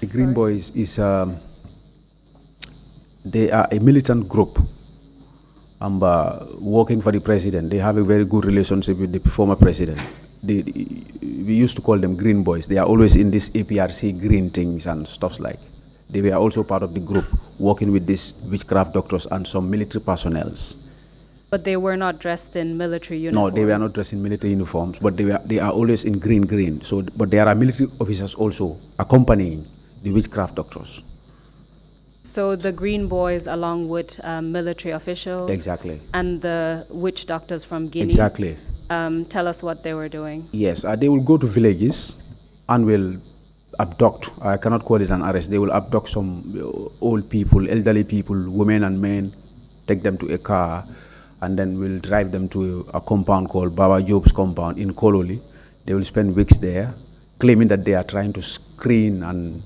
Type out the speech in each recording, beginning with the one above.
The Green Boys is they are a militant group working for the president. They have a very good relationship with the former president. We used to call them Green Boys. They are always in this APRC green things and stuff like. They were also part of the group working with these witchcraft doctors and some military personnel. But they were not dressed in military uniforms? No, they were not dressed in military uniforms, but they are always in green. So, but there are military officers also accompanying the witchcraft doctors. So the Green Boys along with military officials? Exactly. And the witch doctors from Guinea? Exactly. Tell us what they were doing. Yes, they will go to villages and will abduct, I cannot call it an arrest, they will abduct some old people, elderly people, women and men, take them to a car, and then will drive them to a compound called Baba Job's compound in Kololi. They will spend weeks there, claiming that they are trying to screen and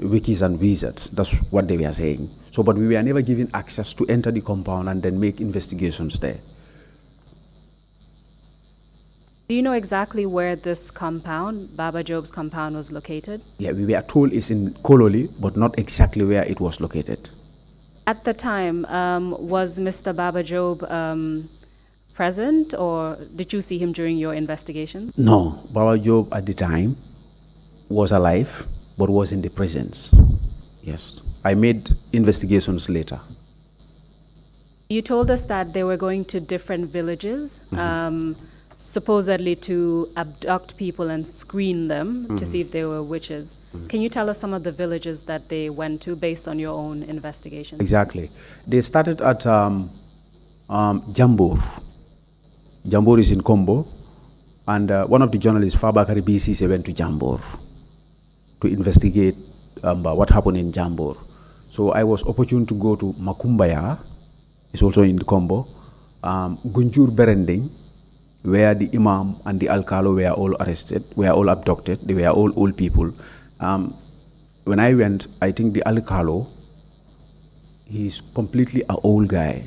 witches and wizards. That's what they were saying. So, but we were never given access to enter the compound and then make investigations there. Do you know exactly where this compound, Baba Job's compound, was located? Yeah, we were told it's in Kololi, but not exactly where it was located. At the time, was Mr. Baba Job present, or did you see him during your investigations? No, Baba Job at the time was alive, but was in the prisons. Yes, I made investigations later. You told us that they were going to different villages, supposedly to abduct people and screen them to see if they were witches. Can you tell us some of the villages that they went to based on your own investigation? Exactly. They started at Jambor. Jambor is in Kombo, and one of the journalists, Abubakarr Saidykhan, went to Jambor to investigate what happened in Jambor. So I was opportune to go to Makumbaya, it's also in the Kombo, Gunjur Berending, where the Imam and the Alcalo were all arrested, were all abducted. They were all old people. When I went, I think the Alcalo, he's completely an old guy.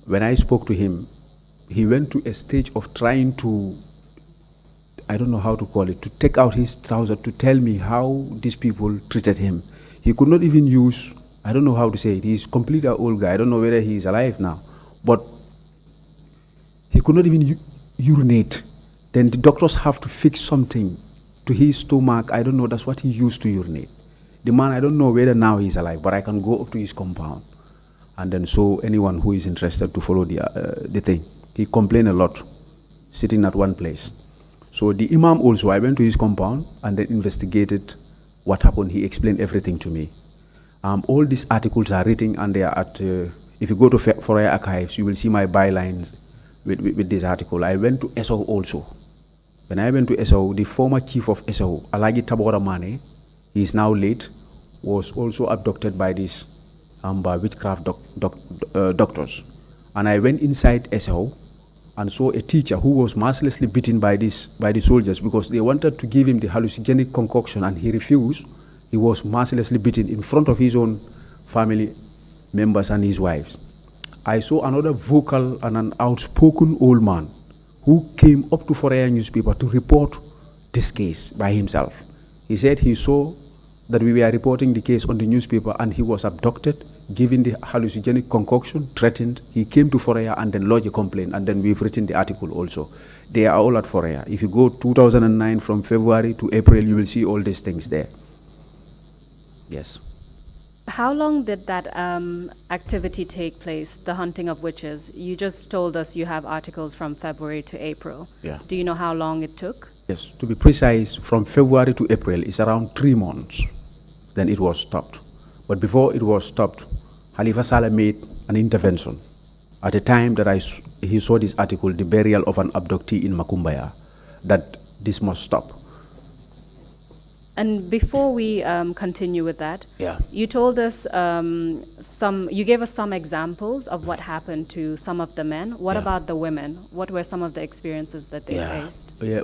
When I spoke to him, he went to a stage of trying to, I don't know how to call it, to take out his trouser to tell me how these people treated him. He could not even use, I don't know how to say it, he's completely an old guy. I don't know whether he's alive now, but he could not even urinate. Then the doctors have to fix something to his stomach. I don't know, that's what he used to urinate. The man, I don't know whether now he's alive, but I can go up to his compound and then show anyone who is interested to follow the thing. He complained a lot, sitting at one place. So the Imam also, I went to his compound and then investigated what happened. He explained everything to me. All these articles are written and they are at, if you go to Fourier Archives, you will see my bylines with this article. I went to ESO also. When I went to ESO, the former chief of ESO, Alagi Tabora Mane, he is now late, was also abducted by these witchcraft doctors. And I went inside ESO and saw a teacher who was mercilessly beaten by the soldiers because they wanted to give him the hallucinogenic concoction and he refused. He was mercilessly beaten in front of his own family members and his wives. I saw another vocal and an outspoken old man who came up to Fourier newspaper to report this case by himself. He said he saw that we were reporting the case on the newspaper and he was abducted, given the hallucinogenic concoction, threatened. He came to Fourier and then lodged a complaint, and then we've written the article also. They are all at Fourier. If you go 2009 from February to April, you will see all these things there. Yes. How long did that activity take place, the hunting of witches? You just told us you have articles from February to April. Yeah. Do you know how long it took? Yes, to be precise, from February to April is around 3 months. Then it was stopped. But before it was stopped, Halifa Saleh made an intervention. At the time that he saw this article, the burial of an abductee in Makumbaya, that this must stop. And before we continue with that, yeah, you told us you gave us some examples of what happened to some of the men. What about the women? What were some of the experiences that they faced? Yeah,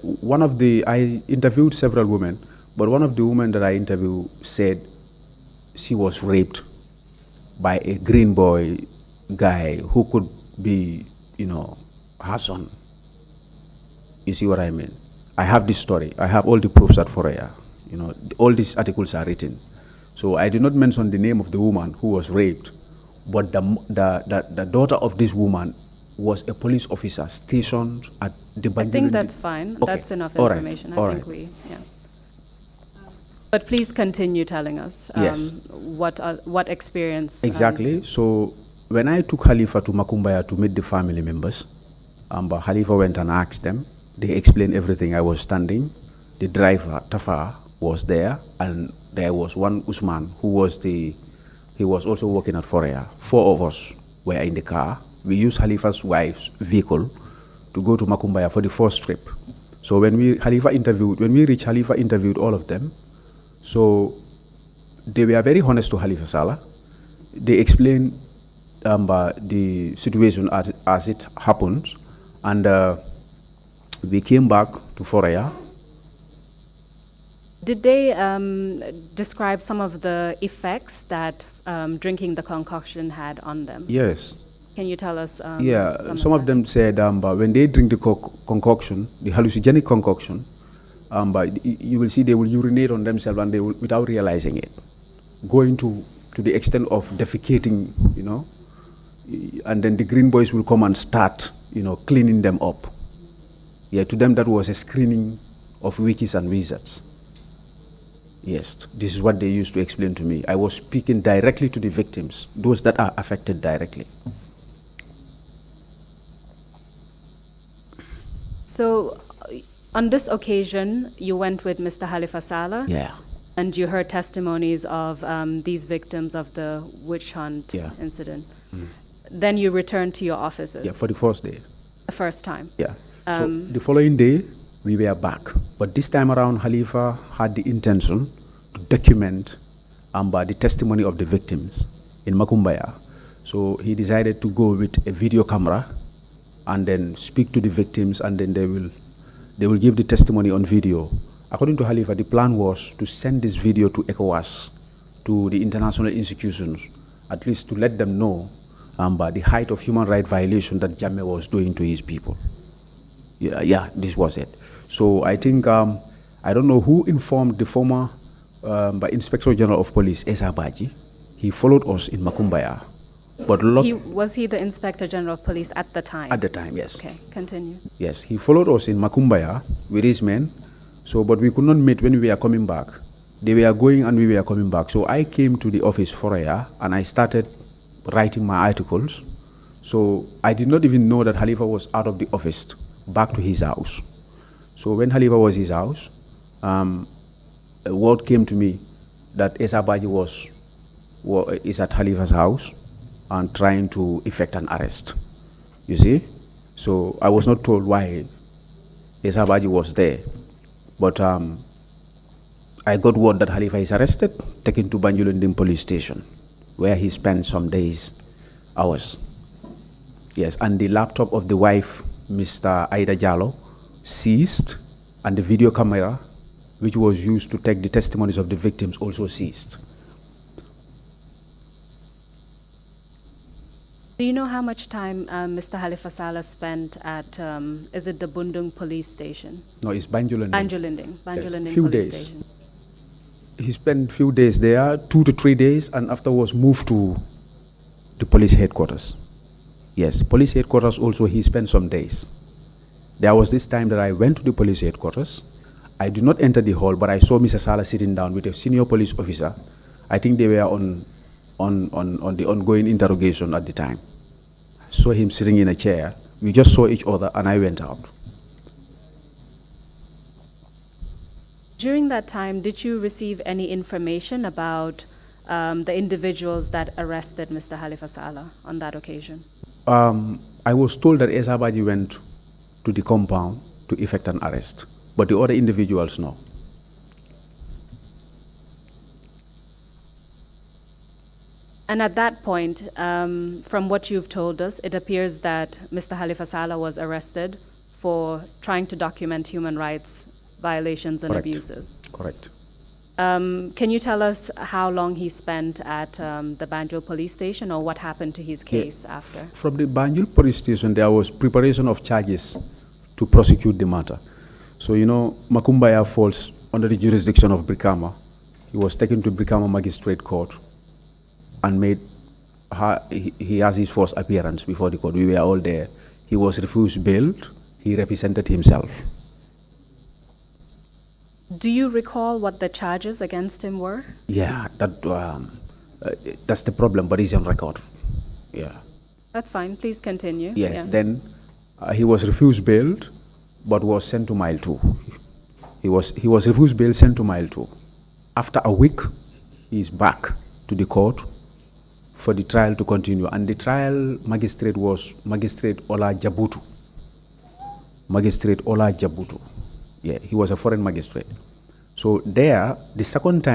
I interviewed several women, but one of the women that I interviewed said she was raped by a green boy guy who could be, her son. You see what I mean? I have this story. I have all the proofs at Fourier. All these articles are written. So I did not mention the name of the woman who was raped, but the daughter of this woman was a police officer stationed at the Banjul. I think that's fine. Okay. That's enough All right. information. All I think right. yeah. But please continue telling us Yes. what experience. Exactly. So when I took Khalifa to Makumbaya to meet the family members, but Khalifa went and asked them. They explained everything. I was standing. The driver, Tafa, was there, and there was one Usman who was he was also working at Forea. 4 of us were in the car. We used Khalifa's wife's vehicle to go to Makumbaya for the first trip. So when we reached, Khalifa interviewed all of them. So they were very honest to Khalifa Saleh. They explained the situation as it happens, and we came back to Forea. Did they describe some of the effects that drinking the concoction had on them? Yes. Can you tell us? Some of them said when they drink the concoction, the hallucinogenic concoction, but you will see they will urinate on themselves and they will, without realizing it, going to the extent of defecating, and then the green boys will come and start, cleaning them up. Yeah, to them that was a screening of witches and wizards. Yes, this is what they used to explain to me. I was speaking directly to the victims, those that are affected directly. So, on this occasion, you went with Mr. Khalifa Saleh. Yeah. And you heard testimonies of these victims of the witch hunt incident. Then you returned to your offices. Yeah, for the first day. The first time. Yeah. So the following day, we were back. But this time around, Khalifa had the intention to document the testimony of the victims in Makumbaya. So he decided to go with a video camera and then speak to the victims, and then they will give the testimony on video. According to Khalifa, the plan was to send this video to ECOWAS, to the international institutions, at least to let them know about the height of human rights violation that Jammeh was doing to his people. Yeah, this was it. So I think, I don't know who informed the former Inspector General of Police, Esa Baji. He followed us in Makumbaya. But was he the Inspector General of Police at the time? At the time, yes. Okay, continue. Yes, he followed us in Makumbaya with his men. So, but we could not meet when we were coming back. They were going and we were coming back. So I came to the office for a year and I started writing my articles. So I did not even know that Khalifa was out of the office, back to his house. So when Khalifa was his house, a word came to me that Esa Baji is at Khalifa's house and trying to effect an arrest. You see? So I was not told why Esa Baji was there. But I got word that Khalifa is arrested, taken to Banjul police station, where he spent some hours. Yes, and the laptop of the wife, Mr. Aida Jallo, seized, and the video camera, which was used to take the testimonies of the victims, also seized. Do you know how much time Mr. Khalifa Saleh spent at, is it the Bundung police station? No, it's Banjul Banjulinding yes, few police days. station. He spent few days there, 2 to 3 days, and afterwards moved to the police headquarters. Yes, police headquarters also he spent some days. There was this time that I went to the police headquarters. I did not enter the hall, but I saw Mr. Saleh sitting down with a senior police officer. I think they were on the ongoing interrogation at the time. I saw him sitting in a chair. We just saw each other and I went out. During that time, did you receive any information about the individuals that arrested Mr. Khalifa Saleh on that occasion? I was told that Esa Baji went to the compound to effect an arrest, but the other individuals, no. And at that point, from what you've told us, it appears that Mr. Khalifa Saleh was arrested for trying to document human rights violations and abuses. Correct. Can you tell us how long he spent at the Banjul police station, or what happened to his case after? From the Banjul police station, there was preparation of charges to prosecute the matter. So, Makumbaya falls under the jurisdiction of Brikama, He was taken to become a magistrate court and he has his first appearance before the court. We were all there. He was refused bail. He represented himself. Do you recall what the charges against him were? Yeah, that's the problem, but it's on record. Yeah. That's fine. Please continue. Yes. Yeah. Then he was refused bail, but was sent to Mile 2. He was refused bail, sent to Mile 2. After a week, he is back to the court for the trial to continue, and the trial magistrate was Magistrate Ola Jabutu. Magistrate Ola Jabutu. Yeah, he was a foreign magistrate. So there, the second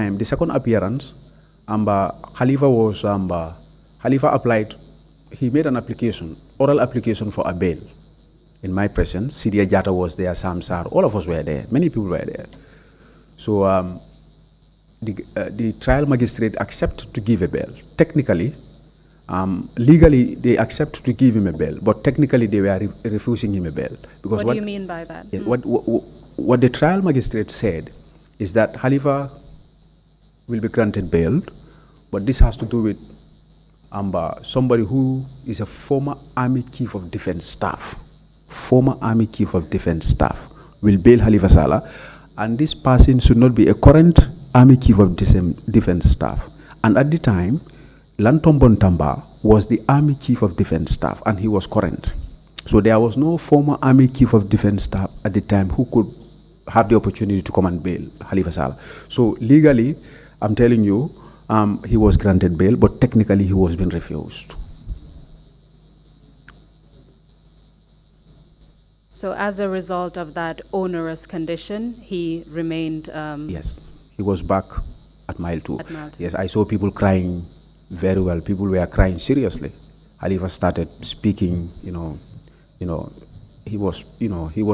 appearance, Khalifa applied. He made an application, oral application for a bail. In my presence, Sidia Jata was there, Sam Sar, all of us were there. Many people were there. So the trial magistrate accepted to give a bail. Technically, legally, they accept to give him a bail, but technically they were refusing him a bail. Because what do you mean by that? Yeah, what the trial magistrate said is that Khalifa will be granted bail, but this has to do with somebody who is a former Army Chief of Defense Staff. Former Army Chief of Defense Staff will bail Khalifa Sallah, and this person should not be a current Army Chief of Defense Staff. And at the time, Lantombon Tamba was the Army Chief of Defense Staff, and he was current. So there was no former Army Chief of Defense Staff at the time who could have the opportunity to come and bail Khalifa Sallah. So legally, I'm telling you, he was granted bail, but technically he was being refused. So as a result of that onerous condition, he remained... Yes, he was back at Mile 2. At Mile 2. Yes, I saw people crying very well. People were crying seriously. Khalifa started speaking, he was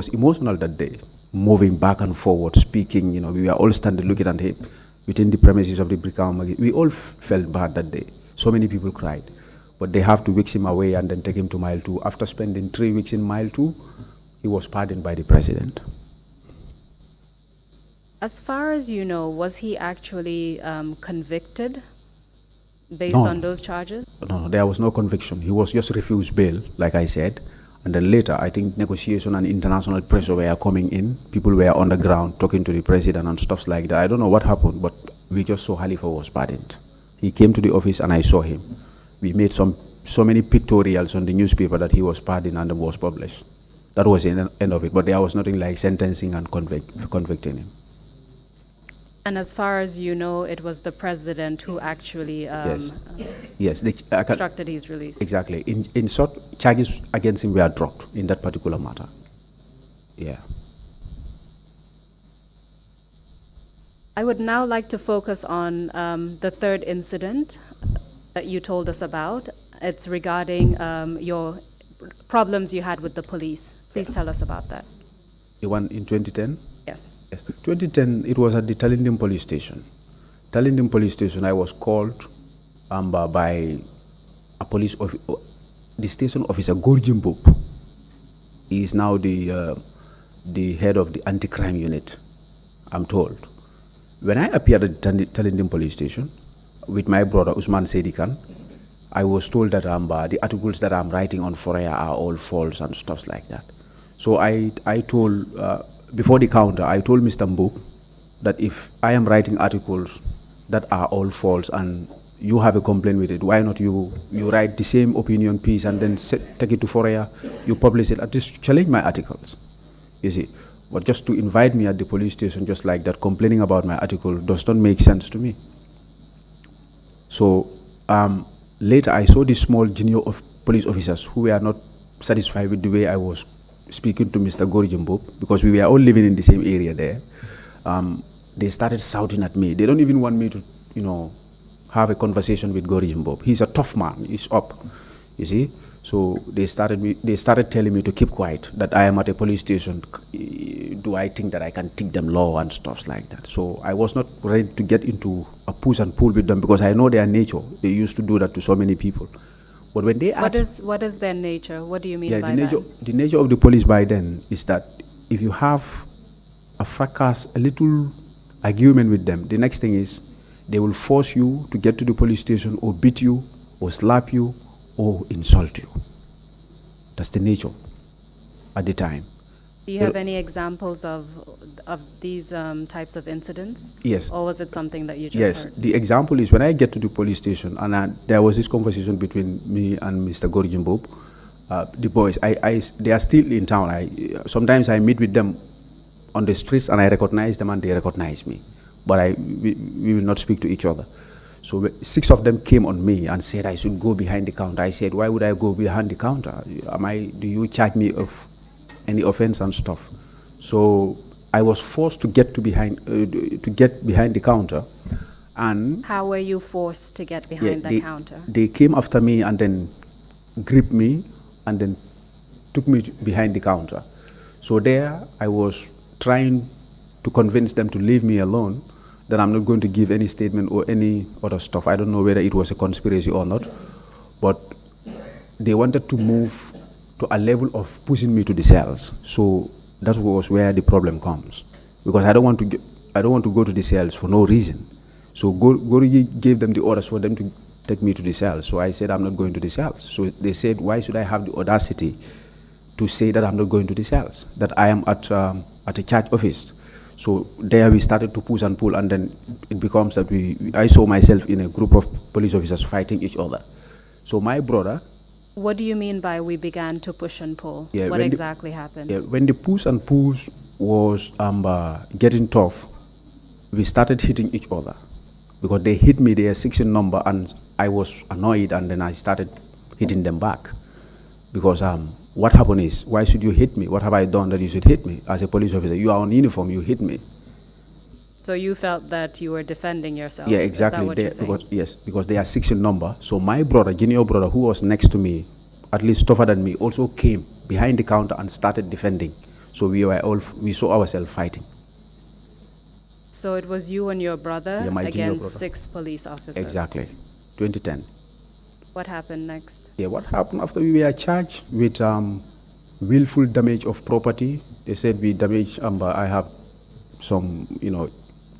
emotional that day, moving back and forward, speaking, we were all standing looking at him within the premises of the Brikama. We all felt bad that day. So many people cried. But they have to whisk him away and then take him to Mile 2. After spending 3 weeks in Mile 2, he was pardoned by the president. As far as you know, was he actually convicted based on those charges? No, there was no conviction. He was just refused bail, like I said. And then later, I think negotiation and international pressure were coming in. People were on the ground talking to the president and stuff like that. I don't know what happened, but we just saw Khalifa was pardoned. He came to the office and I saw him. We made so many pictorials on the newspaper that he was pardoned and was published. That was the end of it, but there was nothing like sentencing and convicting him. And as far as you know, it was the president who actually instructed his release. Exactly. In short, charges against him were dropped in that particular matter. Yeah. I would now like to focus on the third incident that you told us about. It's regarding your problems you had with the police. Please tell us about that. The one in 2010? Yes. Yes. 2010, it was at the Talindim police station. Talindim police station, I was called by a the station officer, Gorjimbub. He is now the head of the anti-crime unit, I'm told. When I appeared at the Talindim police station with my brother, Usman Saidykhan, I was told that the articles that I'm writing on Forea are all false and stuff like that. So I told, before the counter, I told Mr. Mbuk that if I am writing articles that are all false and you have a complaint with it, why not you write the same opinion piece and then take it to Forea, you publish it, at least challenge my articles, you see. But just to invite me at the police station just like that, complaining about my article, does not make sense to me. So later I saw these small junior police officers who were not satisfied with the way I was speaking to Mr. Gorjimbub, because we were all living in the same area there. They started shouting at me. They don't even want me to, have a conversation with Gorjimbub. He's a tough man. He's up, you see. So they started telling me to keep quiet, that I am at a police station. Do I think that I can teach them law and stuff like that? So I was not ready to get into a push and pull with them, because I know their nature. They used to do that to so many people. But when they asked, what is their nature? What do you mean by that? that? The nature of the police by then is that if you have a fracas, a little argument with them, the next thing is They will force you to get to the police station or beat you or slap you or insult you. That's the nature at the time. Do you have any examples of these types of incidents? Yes. Or was it something that you just Yes, heard? the example is when I get to the police station and there was this conversation between me and Mr. Gorjimbob. The boys, they are still in town. Sometimes I meet with them on the streets and I recognize them and they recognize me. But we will not speak to each other. So 6 of them came on me and said I should go behind the counter. I said, why would I go behind the counter? Do you charge me of any offense and stuff? So I was forced to get behind the counter. And how were you forced to get behind the counter? They came after me and then gripped me and then took me behind the counter. So there I was trying to convince them to leave me alone, that I'm not going to give any statement or any other stuff. I don't know whether it was a conspiracy or not, but they wanted to move to a level of pushing me to the cells. So that was where the problem comes, because I don't want to go to the cells for no reason. So Gorigi gave them the orders for them to take me to the cells. So I said I'm not going to the cells. So they said, why should I have the audacity to say that I'm not going to the cells, that I am at a church office? So there we started to push and pull, and then it becomes that I saw myself in a group of police officers fighting each other. So my brother. What do you mean by we began to push and pull? Yeah, what exactly happened? Yeah, when the push and push was getting tough, we started hitting each other, because they hit me, they are 6 in number, and I was annoyed, and then I started hitting them back. Because what happened is, why should you hit me? What have I done that you should hit me? As a police officer, you are on uniform, you hit me. So you felt that you were defending yourself? Yeah, exactly. Is that what you're saying? Yes, because they are 6 in number. So my brother, junior brother, who was next to me, at least tougher than me, also came behind the counter and started defending. So we saw ourselves fighting. So it was you and your brother against brother. 6 police officers? Exactly, 2010. What happened next? Yeah, what happened after we were charged with willful damage of property? They said we damaged, I have some,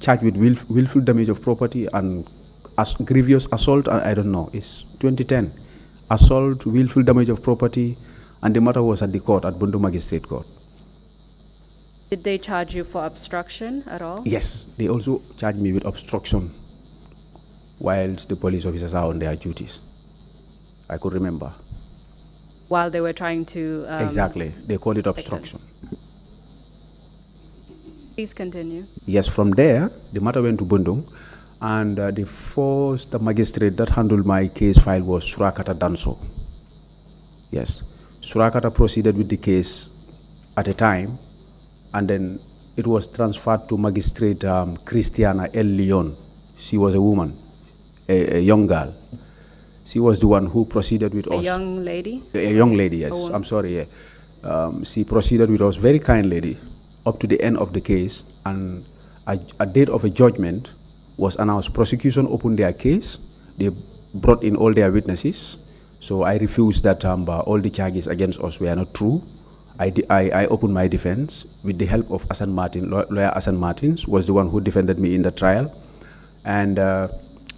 charged with willful damage of property and grievous assault, I don't know, it's 2010. Assault, willful damage of property, and the matter was at the court, at Bundu Magistrate Court. Did they charge you for obstruction at all? Yes, they also charged me with obstruction whilst the police officers are on their duties. I could remember. While they were trying to... exactly, they call it obstruction. Please continue. Yes, from there, the matter went to Bundung, and the first magistrate that handled my case file was Surakata Danso. Yes, Surakata proceeded with the case at a time, and then it was transferred to Magistrate Christiana L. Leon. She was a woman, a young girl. She was the one who proceeded with us. A young lady? A young lady, yes. I'm sorry, yeah. She proceeded with us, very kind lady, up to the end of the case, and a date of a judgment was announced. Prosecution opened their case. They brought in all their witnesses. So I refused that all the charges against us were not true. I opened my defense with the help of Hassan Martin. Lawyer Hassan Martins was the one who defended me in the trial. And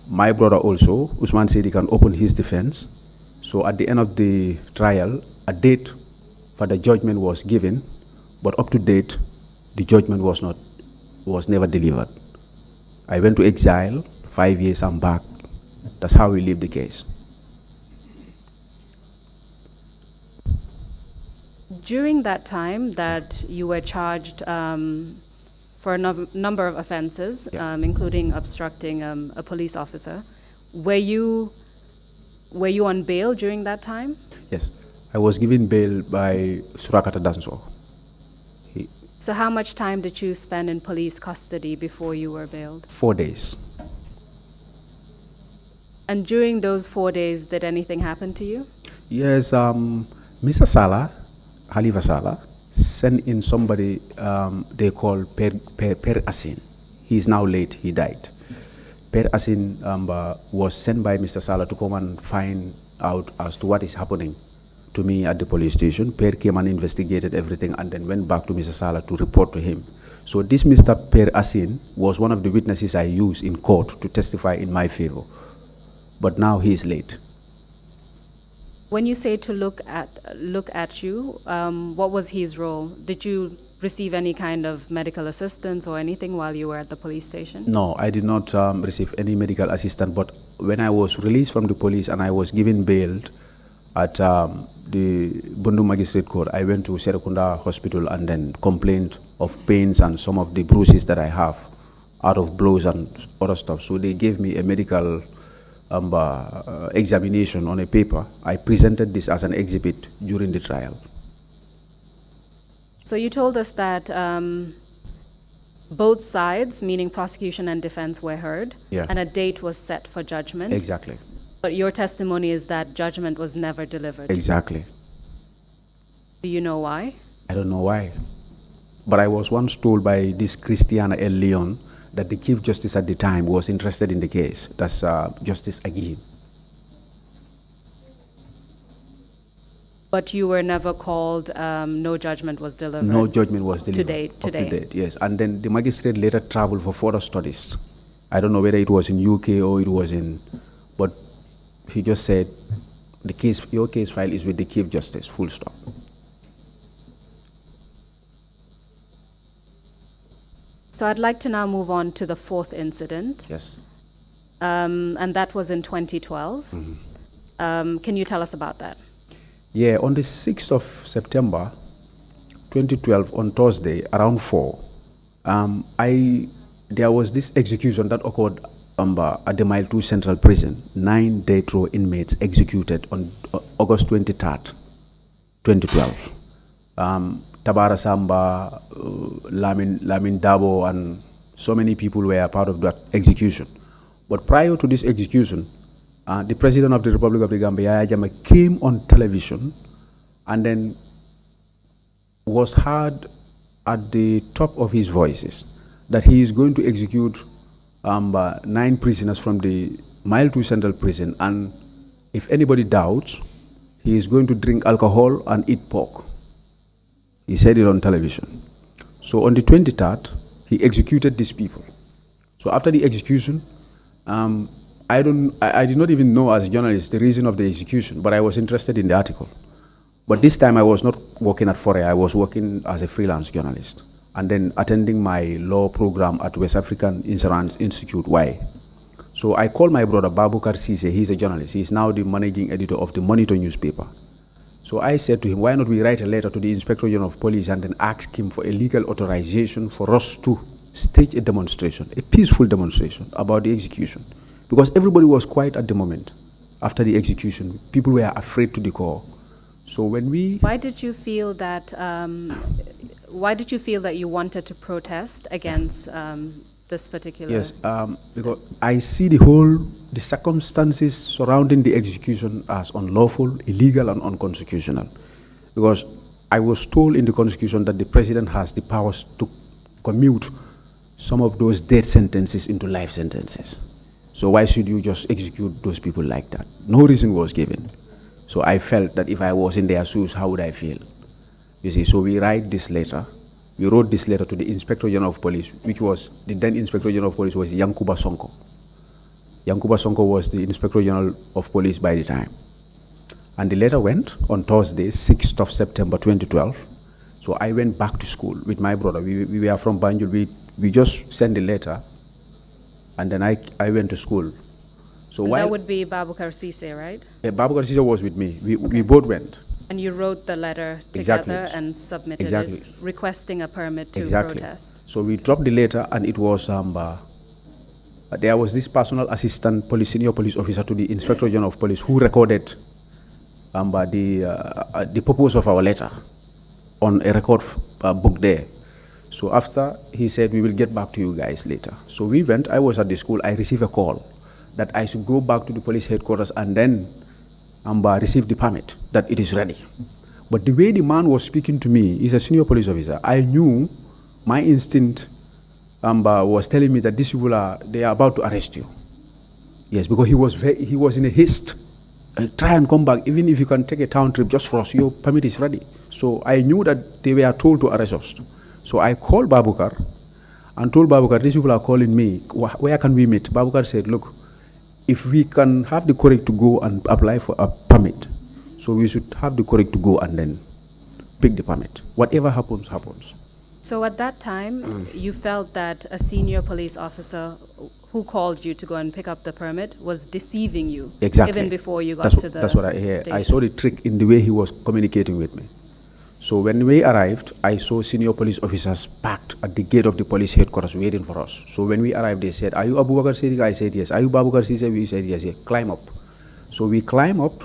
my brother also, Usman Saidykhan, opened his defense. So at the end of the trial, a date for the judgment was given, but up to date, the judgment was never delivered. I went to exile, 5 years, I'm back. That's how we leave the case. During that time that you were charged for a number of offenses, including obstructing a police officer, were you on bail during that time? Yes, I was given bail by Surakata Danso. So how much time did you spend in police custody before you were bailed? 4 days. And during those 4 days, did anything happen to you? Yes, Mr. Salah, Halifa Salah, sent in somebody they call Per Asin. He is now late, he died. Per Asin was sent by Mr. Salah to come and find out as to what is happening to me at the police station. Per came and investigated everything and then went back to Mr. Salah to report to him. So this Mr. Per Asin was one of the witnesses I used in court to testify in my favor. But now he is late. When you say to look at you, what was his role? Did you receive any kind of medical assistance or anything while you were at the police station? No, I did not receive any medical assistance. But when I was released from the police and I was given bail at the Bundu Magistrate Court, I went to Serekunda Hospital and then complained of pains and some of the bruises that I have out of blows and other stuff. So they gave me a medical examination on a paper. I presented this as an exhibit during the trial. So you told us that both sides, meaning prosecution and defense, were heard, yeah, and a date was set for judgment. Exactly. But your testimony is that judgment was never delivered. Exactly. Do you know why? I don't know why. But I was once told by this Christiana L. Leon that the Chief Justice at the time was interested in the case. That's Justice Agihim. But you were never called, no judgment was delivered? No judgment was delivered. To date, yes. And then the magistrate later traveled for further studies. I don't know whether it was in UK or it was in, but he just said, the case, your case file is with the Chief Justice, full stop. So I'd like to now move on to the fourth incident. Yes. And that was in 2012. Mm-hmm. Can you tell us about that? Yeah, on the 6th of September, 2012, on Thursday, around 4, there was this execution that occurred at the Mile 2 Central Prison. 9 death row inmates executed on August 23rd, 2012. Tabara Samba, Lamin Dabo, and so many people were part of that execution. But prior to this execution, the President of the Republic of the Gambia, Yahya Jammeh, came on television and then was heard at the top of his voices that he is going to execute 9 prisoners from the Mile 2 Central Prison, and if anybody doubts, he is going to drink alcohol and eat pork. He said it on television. So on the 23rd, he executed these people. So after the execution, I did not even know as a journalist the reason of the execution, but I was interested in the article. But this time I was not working at Foray, I was working as a freelance journalist and then attending my law program at West African Insurance Institute, Y. So I called my brother Abubakarr Saidykhan. He's a journalist. He's now the managing editor of the Monitor newspaper. So I said to him, why not we write a letter to the Inspector General of Police and then ask him for a legal authorization for us to stage a demonstration, a peaceful demonstration about the execution. Because everybody was quiet at the moment. After the execution, people were afraid to the core. So when we... Why did you feel that you wanted to protest against this particular... Yes, because I see the circumstances surrounding the execution as unlawful, illegal, and unconstitutional. Because I was told in the Constitution that the President has the powers to commute some of those death sentences into life sentences. So why should you just execute those people like that? No reason was given. So I felt that if I was in their shoes, how would I feel? You see, so we write this letter. We wrote this letter to the Inspector General of Police, which was, the then Inspector General of Police was Yankuba Sonko. Yankuba Sonko was the Inspector General of Police by the time. And the letter went on Thursday, 6th of September 2012. So I went back to school with my brother. We were from Banjul. We just sent the letter, and then I went to school. So that would be Abubakarr Saidykhan, right? Yeah, Abubakarr Saidykhan was with me. We both went. And you wrote the letter Exactly. together and submitted Exactly. it, requesting a permit to Exactly. protest. So we dropped the letter, and it was there was this personal assistant senior police officer to the Inspector General of Police who recorded the purpose of our letter on a record book there. So after, he said, we will get back to you guys later. So we went. I was at the school. I received a call that I should go back to the police headquarters and then receive the permit, that it is ready. But the way the man was speaking to me, he's a senior police officer, I knew my instinct was telling me that these people they are about to arrest you. Yes, because he was in a haste. Try and come back. Even if you can take a town trip, just rush. Your permit is ready. So I knew that they were told to arrest us. So I called Abubakarr and told Babukar, these people are calling me, where can we meet? Babukar said, look, if we can have the courage to go and apply for a permit, so we should have the courage to go and then pick the permit. Whatever happens, happens. So at that time, you felt that a senior police officer who called you to go and pick up the permit was deceiving you. Exactly. Even before you got That's to the That's what I hear. station. I saw the trick in the way he was communicating with me. So when we arrived, I saw senior police officers packed at the gate of the police headquarters waiting for us. So when we arrived, they said, are you Abubakarr Saidykhan? I said, yes. Are you Abubakarr Saidykhan? We said, yes. Climb up. So we climb up,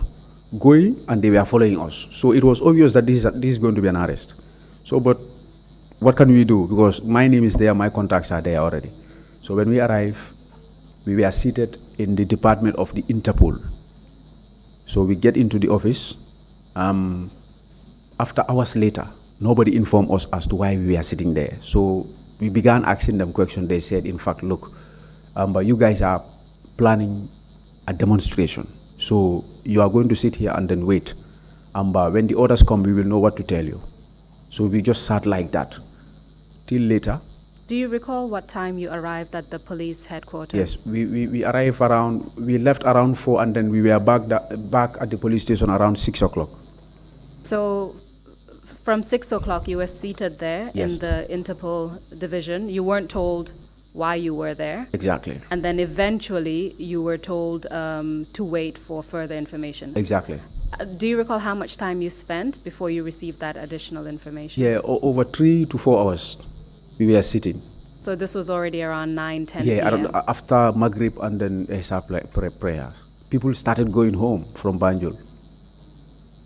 going, and they were following us. So it was obvious that this is going to be an arrest. So, but what can we do? Because my name is there, my contacts are there already. So when we arrived, we were seated in the department of the Interpol. So we get into the office. After hours later, nobody informed us as to why we were sitting there. So we began asking them questions. They said, in fact, look, but you guys are planning a demonstration. So you are going to sit here and then wait. When the orders come, we will know what to tell you. So we just sat like that till later. Do you recall what time you arrived at the police headquarters? Yes, we arrived around, we left around 4, and then we were back at the police station around 6 o'clock. So from 6 o'clock, you were seated there in the Interpol division. You weren't told why you were there. Exactly. And then eventually you were told to wait for further information. Exactly. Do you recall how much time you spent before you received that additional information? Yeah, over 3 to 4 hours we were sitting. So this was already around 9, 10 Yeah, p.m.? after Maghrib and then Isha prayers. People started going home from Banjul.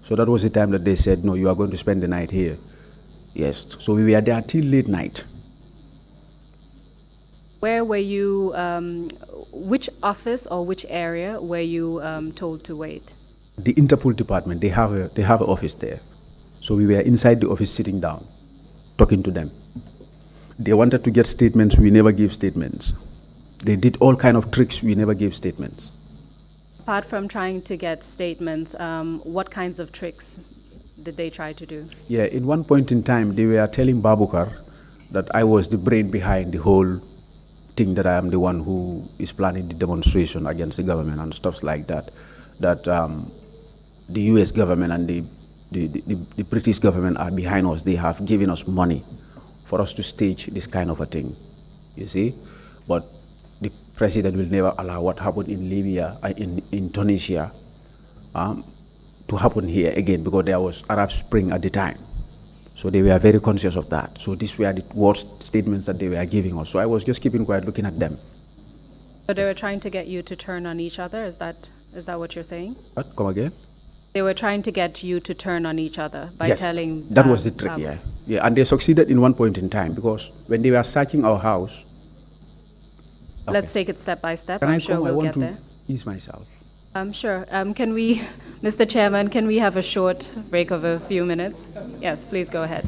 So that was the time that they said, no, you are going to spend the night here. Yes, so we were there till late night. Where were you, which office or which area were you told to wait? The Interpol department, they have an office there. So we were inside the office sitting down, talking to them. They wanted to get statements, we never gave statements. They did all kind of tricks, we never gave statements. Apart from trying to get statements, what kinds of tricks did they try to do? Yeah, in one point in time, they were telling Babukar that I was the brain behind the whole thing, that I am the one who is planning the demonstration against the government and stuff like that. That the US government and the British government are behind us. They have given us money for us to stage this kind of a thing, you see. But the president will never allow what happened in Libya, in Tunisia, to happen here again, because there was Arab Spring at the time. So they were very conscious of that. So these were the worst statements that they were giving us. So I was just keeping quiet, looking at them. So they were trying to get you to turn on each other? Is that what you're saying? What? Come again? They were trying to get you to turn on each other by Yes, telling... that was the trick, yeah. Yeah, and they succeeded in one point in time, because when they were searching our house... Okay. Let's take it step by step. Can I'm I sure come? we'll I want get to there. ease myself. Sure. Can we, Mr. Chairman, can we have a short break of a few minutes? Yes, please go ahead.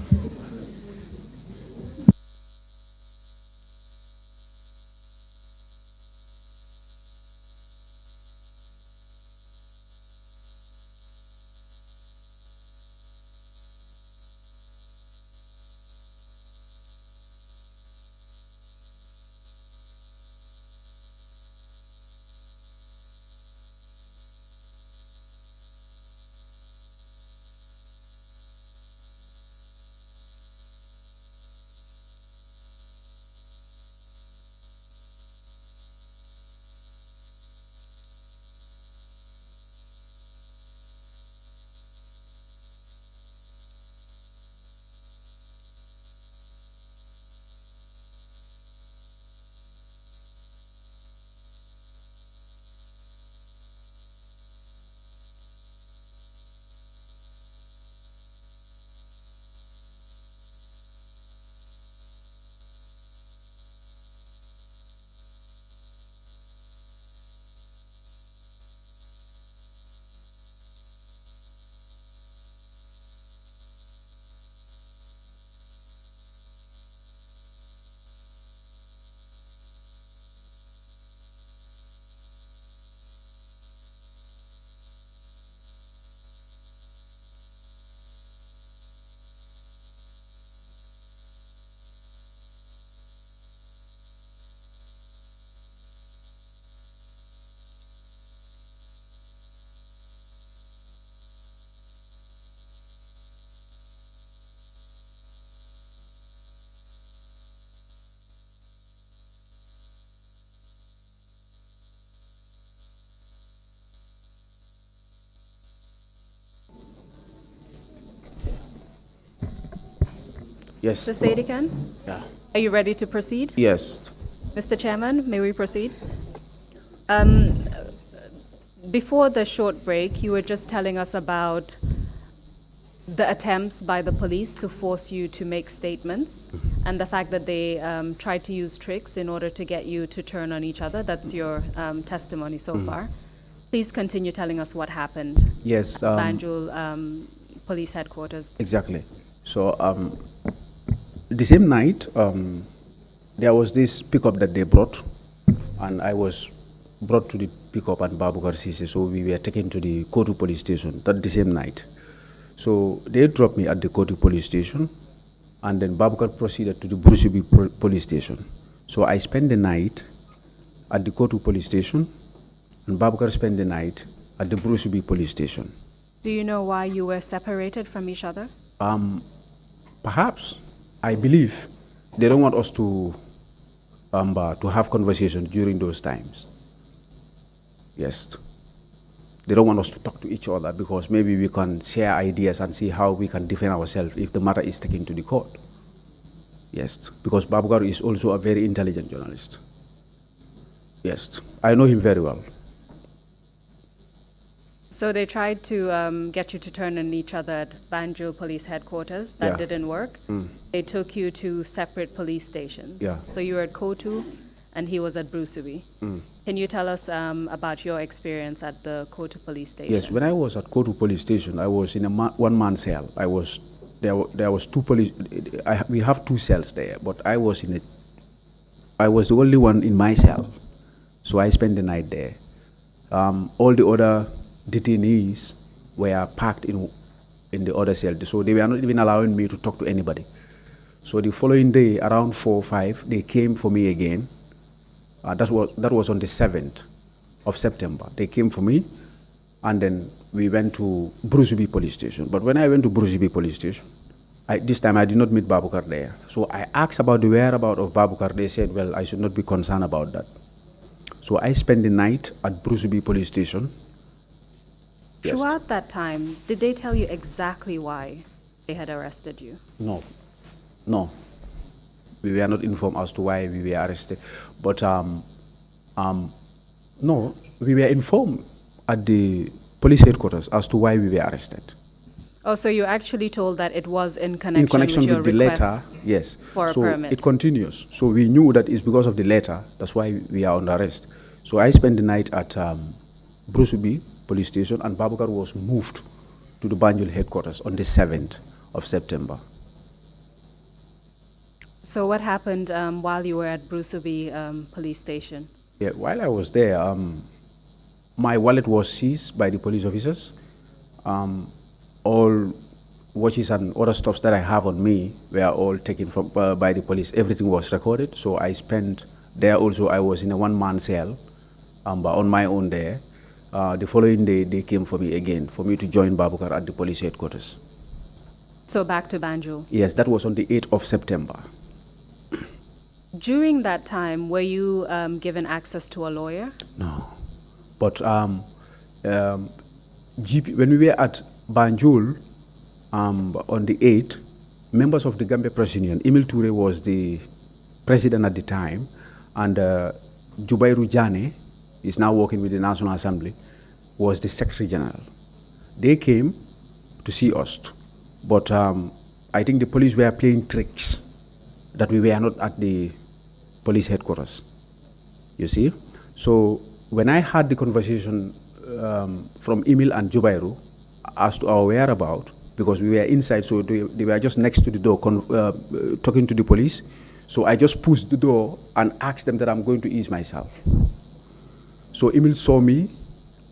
Yes. Mr. Saidykhan, Yeah. are you ready to proceed? Yes. Mr. Chairman, may we proceed? Um, Before the short break, you were just telling us about the attempts by the police to force you to make statements and the fact that they tried to use tricks in order to get you to turn on each other. That's your testimony so far. Please continue telling us what happened Yes. at Banjul Police Headquarters. Exactly. So the same night, there was this pickup that they brought, and I was brought to the pickup at Abubakarr Saidykhan. So we were taken to the Kotu police station that the same night. So they dropped me at the Kotu police station, and then Abubakarr proceeded to the Brusubi police station. So I spent the night at the Kotu police station, and Abubakarr spent the night at the Brusubi police station. Do you know why you were separated from each other? Perhaps, I believe they don't want us to have conversations during those times. Yes. They don't want us to talk to each other because maybe we can share ideas and see how we can defend ourselves if the matter is taken to the court. Yes. Because Abubakarr is also a very intelligent journalist. Yes. I know him very well. So they tried to get you to turn on each other at Banjul Police Headquarters. That didn't work. They took you to separate police stations. Yeah. So you were at Kotu and he was at Brusubi. Can you tell us about your experience at the Kotu police station? Yes, when I was at Kotu police station, I was in a one-man cell. There was two police. We have two cells there, but I was the only one in my cell, so I spent the night there. All the other detainees were packed in the other cell, so they were not even allowing me to talk to anybody. So the following day, around 4 or 5, they came for me again. That was on the 7th of September. They came for me, and then we went to Brusubi police station. But when I went to Brusubi police station, this time I did not meet Abubakarr there. So I asked about the whereabouts of Abubakarr. They said, well, I should not be concerned about that. So I spent the night at Brusubi police station. Yes. Throughout that time, did they tell you exactly why they had arrested you? No. We were not informed as to why we were arrested. But no, we were informed at the police headquarters as to why we were arrested. Oh, so you actually told that it was in connection with your the request letter, yes. for a so permit. It continues. So we knew that it's because of the letter. That's why we are under arrest. So I spent the night at Brusubi police station, and Abubakarr was moved to the Banjul headquarters on the 7th of September. So what happened while you were at Brusubi police station? Yeah, while I was there, my wallet was seized by the police officers. All watches and other stuffs that I have on me were all taken from by the police. Everything was recorded. So I spent there also. I was in a one-man cell, but on my own there. The following day, they came for me again, for me to join Abubakarr at the police headquarters. So back to Banjul? Yes, that was on the 8th of September. During that time, were you given access to a lawyer? No. But when we were at Banjul on the 8th, members of the Gambia Press Union, Emil Toure was the president at the time, and Jubairu Jane is now working with the National Assembly, was the Secretary General. They came to see us, but I think the police were playing tricks that we were not at the police headquarters, you see. So when I had the conversation from Emil and Jubairu as to our whereabouts, because we were inside, so they were just next to the door talking to the police. So I just pushed the door and asked them that I'm going to ease myself. So Emil saw me,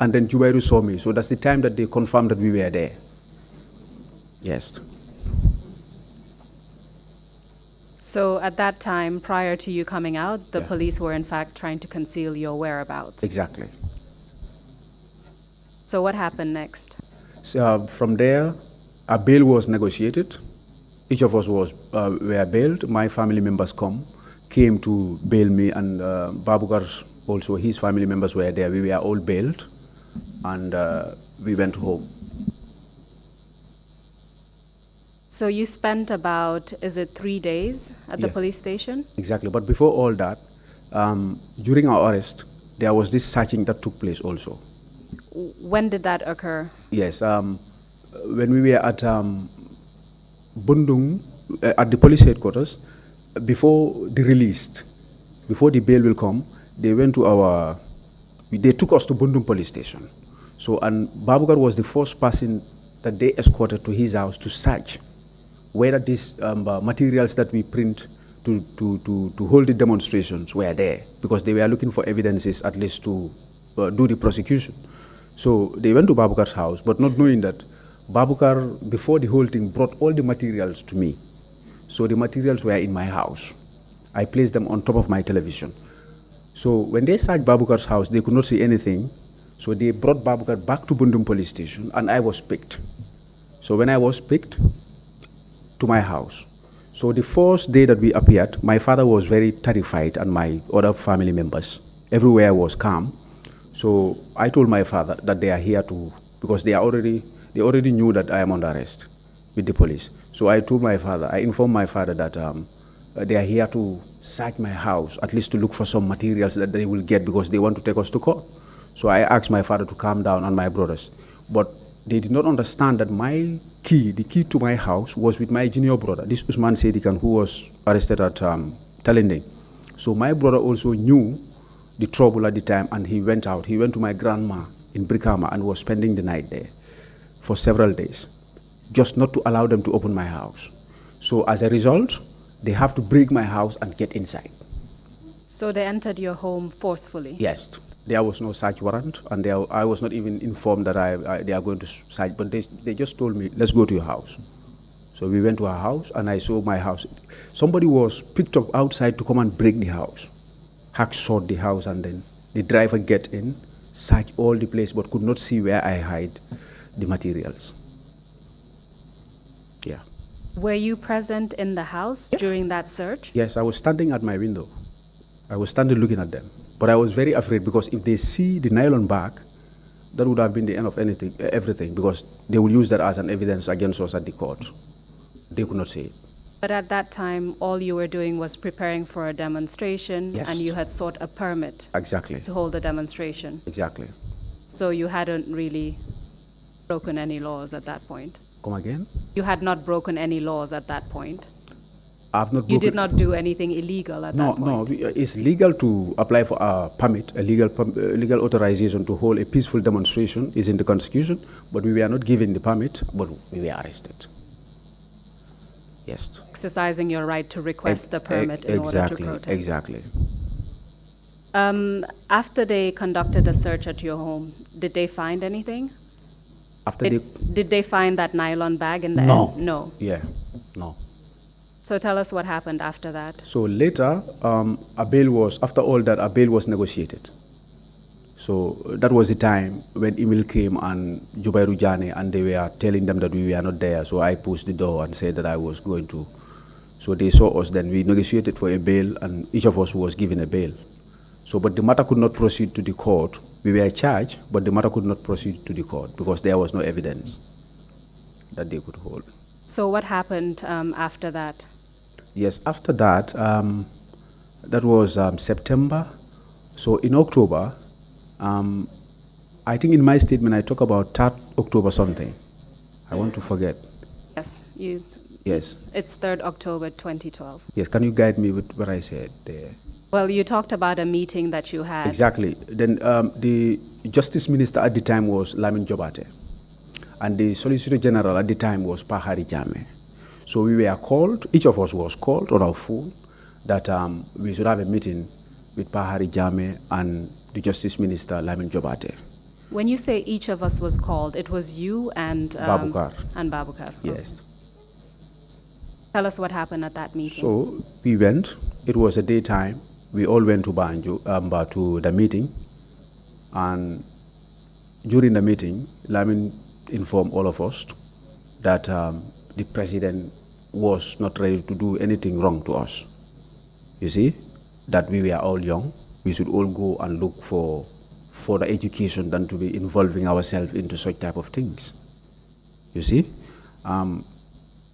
and then Jubairu saw me. So that's the time that they confirmed that we were there. Yes. So at that time, prior to you coming out, the police were in fact trying to conceal your whereabouts. Exactly. So what happened next? So from there, a bail was negotiated. Each of us were bailed. My family members came to bail me, and Abubakarr also, his family members were there. We were all bailed, and we went home. So you spent about, is it 3 days at the Yeah. police station? Exactly. But before all that, during our arrest, there was this searching that took place also. When did that occur? Yes. When we were at Bundung, at the police headquarters, before the released, before the bail will come, they went to they took us to Bundung police station. So, and Babukarr was the first person that they escorted to his house to search whether these materials that we print to hold the demonstrations were there, because they were looking for evidences at least to do the prosecution. So they went to Babukar's house, but not knowing that Babukarr, before the whole thing, brought all the materials to me. So the materials were in my house. I placed them on top of my television. So when they searched Babukar's house, they could not see anything. So they brought Babukarr back to Bundung police station, and I was picked. So when I was picked to my house, so the first day that we appeared, my father was very terrified, and my other family members. Everywhere was calm. So I told my father that they are here because they already knew that I am under arrest with the police. So I informed my father that they are here to search my house, at least to look for some materials that they will get, because they want to take us to court. So I asked my father to calm down, and my brothers. But they did not understand that the key to my house was with my junior brother, this Usman Saidykhan, who was arrested at Talending. So my brother also knew the trouble at the time, and he went out. He went to my grandma in Brikama and was spending the night there for several days, just not to allow them to open my house. So as a result, they have to break my house and get inside. So they entered your home forcefully? Yes. There was no search warrant, and I was not even informed that they are going to search, but they just told me, let's go to your house. So we went to her house, and I saw my house. Somebody was picked up outside to come and break the house. Hackshot the house, and then the driver get in, search all the place, but could not see where I hide the materials. Yeah. Were you present in the house during that search? Yes, I was standing at my window. I was standing looking at them. But I was very afraid, because if they see the nylon bag, that would have been the end of everything, because they will use that as an evidence against us at the court. They could not see it. But at that time, all you were doing was preparing for a demonstration, Yes. and you had sought a permit Exactly. to hold the demonstration. Exactly. So you hadn't really broken any laws at that point? Come again? You had not broken any laws at that point? I've not. You did not do anything illegal at that point? No, it's legal to apply for a permit, a legal authorization to hold a peaceful demonstration is in the Constitution, but we were not given the permit, but we were arrested. Yes. Exercising your right to request the permit in order to protest. Exactly. After they conducted a search at your home, did they find anything? Did they find that nylon bag in the end? No. Yeah, no. So tell us what happened after that. So later, after all that, a bail was negotiated. So that was the time when Emil came and Jubairu Jane, and they were telling them that we were not there. So I pushed the door and said that I was going to. So they saw us, then we negotiated for a bail, and each of us was given a bail. So, but the matter could not proceed to the court. We were charged, but the matter could not proceed to the court because there was no evidence that they could hold. So what happened after that? Yes, after that, that was September. So in October, I think in my statement I talk about 3rd October something. I want to forget. Yes, Yes. It's 3rd October 2012. Yes, can you guide me with what I said there? Well, you talked about a meeting that you had. Exactly. Then the Justice Minister at the time was Lamin Jobate, and the Solicitor General at the time was Pahari Jame. So we were called, each of us was called on our phone that we should have a meeting with Pahari Jame and the Justice Minister Lamin Jobate. When you say each of us was called, it was you and Abubakarr. And Abubakarr. Yes. Tell us what happened at that meeting. So we went. It was a daytime. We all went to Banjo, to the meeting, and during the meeting, Lamin informed all of us that the president was not ready to do anything wrong to us. You see, that we were all young. We should all go and look for further education than to be involving ourselves into such type of things. You see,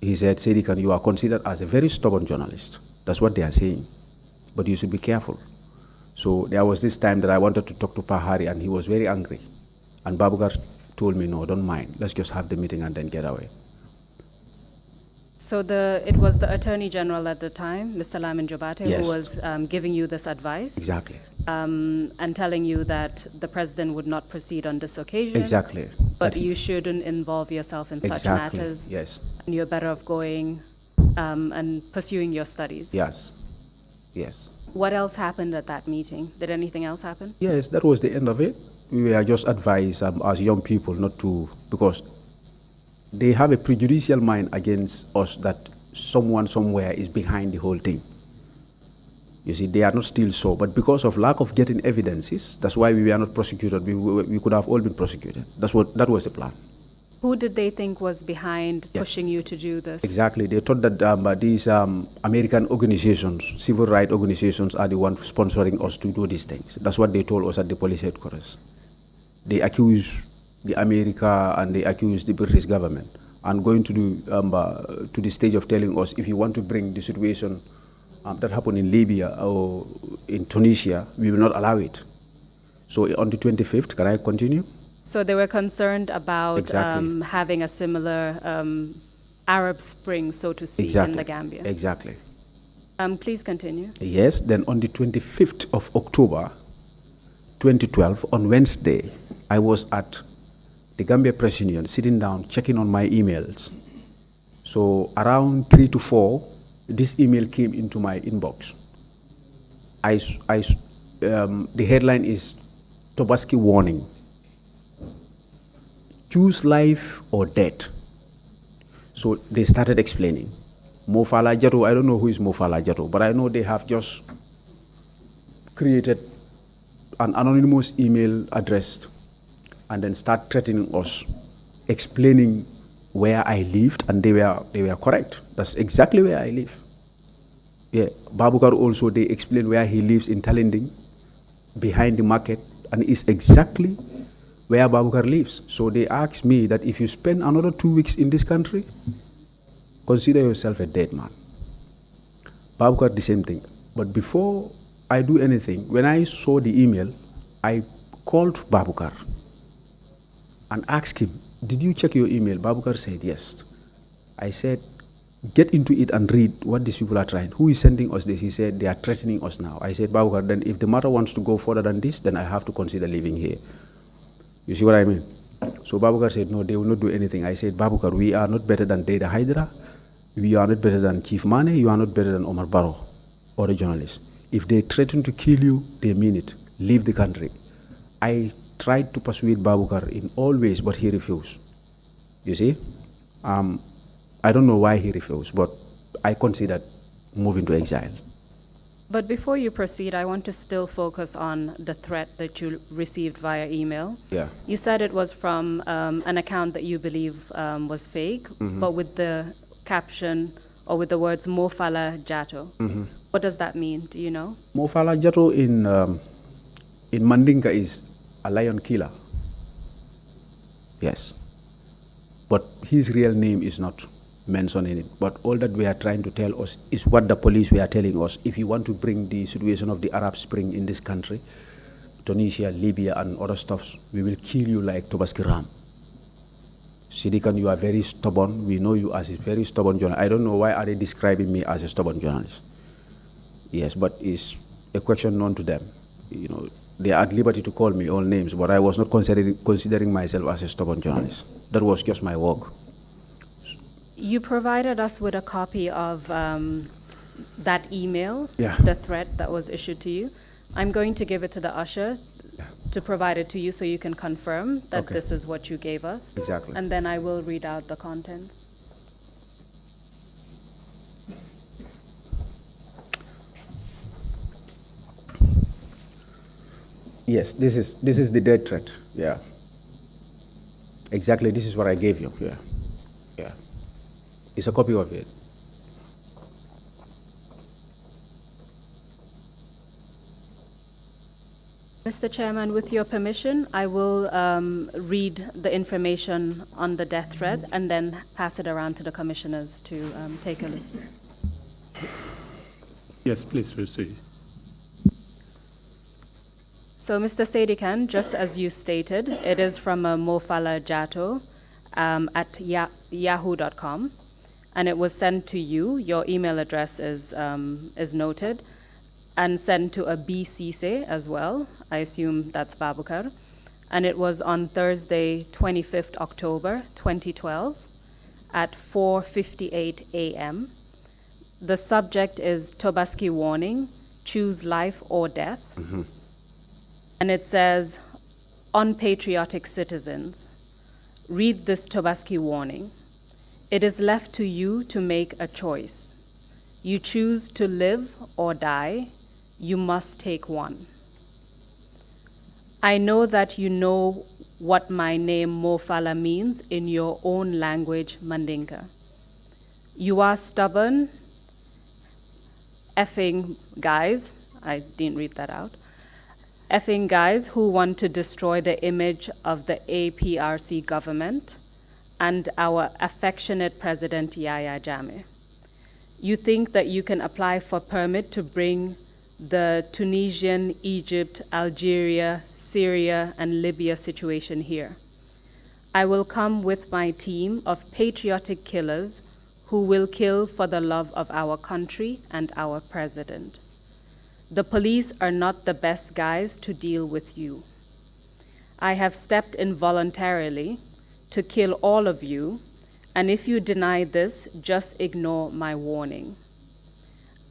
He said, Saidykhan, you are considered as a very stubborn journalist. That's what they are saying. But you should be careful. So there was this time that I wanted to talk to Pahari, and he was very angry. And Abubakarr told me, no, don't mind. Let's just have the meeting and then get away. So it was the Attorney General at the time, Mr. Lamin Jobate, Yes. who was giving you this advice. Exactly. And telling you that the president would not proceed on this occasion. Exactly. But you shouldn't involve yourself in such Exactly. matters. Yes. And you're better off going and pursuing your studies. Yes. Yes. What else happened at that meeting? Did anything else happen? Yes, that was the end of it. We were just advised as young people not to, because they have a prejudicial mind against us that someone somewhere is behind the whole thing. You see, they are not still so, but because of lack of getting evidences, that's why we were not prosecuted. We could have all been prosecuted. That was the plan. Who did they think was behind Yes. pushing you to do this? Exactly. They thought that these American organizations, civil rights organizations, are the ones sponsoring us to do these things. That's what they told us at the police headquarters. They accused the America and they accused the British government, and going to the stage of telling us, if you want to bring the situation that happened in Libya or in Tunisia, we will not allow it. So on the 25th, can I continue? So they were concerned about Exactly. having a similar Arab Spring, so to speak, Exactly. in the Gambia. Exactly. Please continue. Yes, then on the 25th of October 2012, on Wednesday, I was at the Gambia Press Union, sitting down, checking on my emails. So around 3 to 4, this email came into my inbox. The headline is Tobaski warning. Choose life or death. So they started explaining. Mofala Jato, I don't know who is Mofala Jato, but I know they have just created an anonymous email address and then start threatening us, explaining where I lived, and they were correct. That's exactly where I live. Yeah, Abubakarr also, they explain where he lives in Talending, behind the market, and it's exactly where Abubakarr lives. So they asked me that if you spend another 2 weeks in this country, consider yourself a dead man. Abubakarr, the same thing. But before I do anything, when I saw the email, I called Abubakarr and asked him, did you check your email? Abubakarr said yes. I said, get into it and read what these people are trying. Who is sending us this? He said, they are threatening us now. I said, Abubakarr, then if the matter wants to go further than this, then I have to consider living here. You see what I mean? So Abubakarr said, no, they will not do anything. I said, Abubakarr, we are not better than Data Hydra. We are not better than Chief Mane. You are not better than Omar Barrow or a journalist. If they threaten to kill you, they mean it. Leave the country. I tried to persuade Abubakarr in all ways, but he refused. You see? I don't know why he refused, but I considered moving to exile. But before you proceed, I want to still focus on the threat that you received via email. Yeah. You said it was from an account that you believe was fake, but with the caption or with the words Mofala Jato. What does that mean? Do you know? Mofala Jato in Mandinka is a lion killer. Yes. But his real name is not mentioned in it. But all that we are trying to tell us is what the police were telling us. If you want to bring the situation of the Arab Spring in this country, Tunisia, Libya, and other stuffs, we will kill you like Tobaski ram. Saidykhan, you are very stubborn. We know you as a very stubborn journalist. I don't know why are they describing me as a stubborn journalist. Yes, but it's a question known to them. You know, they are at liberty to call me all names, but I was not considering myself as a stubborn journalist. That was just my work. You provided us with a copy of that email, Yeah. the threat that was issued to you. I'm going to give it to the usher to provide it to you so you can confirm that Okay. this is what you gave us. Exactly. And then I will read out the contents. Yes, this is the death threat. Yeah. Exactly, this is what I gave you. Yeah. Yeah. It's a copy of it. Mr. Chairman, with your permission, I will read the information on the death threat and then pass it around to the commissioners to take a look. Yes, please proceed. So, Mr. Saidykhan, just as you stated, it is from Mofala Jato at yahoo.com, and it was sent to you. Your email address is noted, and sent to a BCC as well. I assume that's Abubakarr. And it was on Thursday, 25th October, 2012, at 4:58 a.m. The subject is Tobaski warning, choose life or death. Mm-hmm. And it says, unpatriotic citizens, read this Tobaski warning. It is left to you to make a choice. You choose to live or die, you must take one. I know that you know what my name Mofala means in your own language, Mandinka. You are stubborn, effing guys, I didn't read that out, effing guys who want to destroy the image of the APRC government and our affectionate President Yahya Jammeh. You think that you can apply for permit to bring the Tunisian, Egypt, Algeria, Syria, and Libya situation here. I will come with my team of patriotic killers who will kill for the love of our country and our president. The police are not the best guys to deal with you. I have stepped in voluntarily to kill all of you, and if you deny this, just ignore my warning.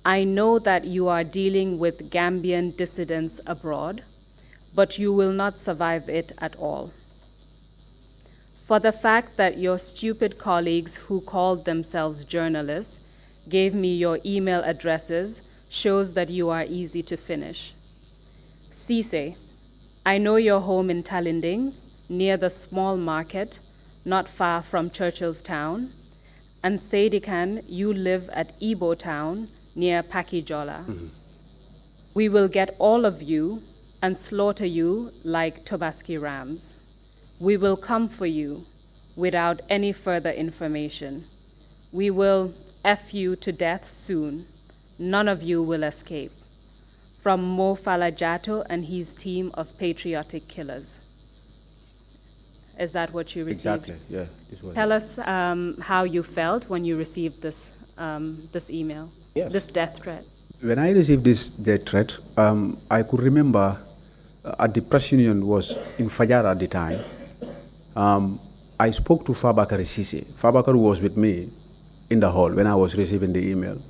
I know that you are dealing with Gambian dissidents abroad, but you will not survive it at all. For the fact that your stupid colleagues who called themselves journalists gave me your email addresses shows that you are easy to finish. Cisse, I know your home in Talinding, near the small market, not far from Churchill's Town, and Saidykhan, you live at Ibo Town, near Pakijola. Mm-hmm. We will get all of you and slaughter you like Tobaski rams. We will come for you without any further information. We will F you to death soon. None of you will escape. From Mofala Jato and his team of patriotic killers. Is that what you received? Exactly, yeah. Tell us how you felt when you received this email, yes. This death threat. When I received this death threat, I could remember at the press union was in Fajara at the time. I spoke to Abubakarr Saidykhan. Abubakarr was with me in the hall when I was receiving the email.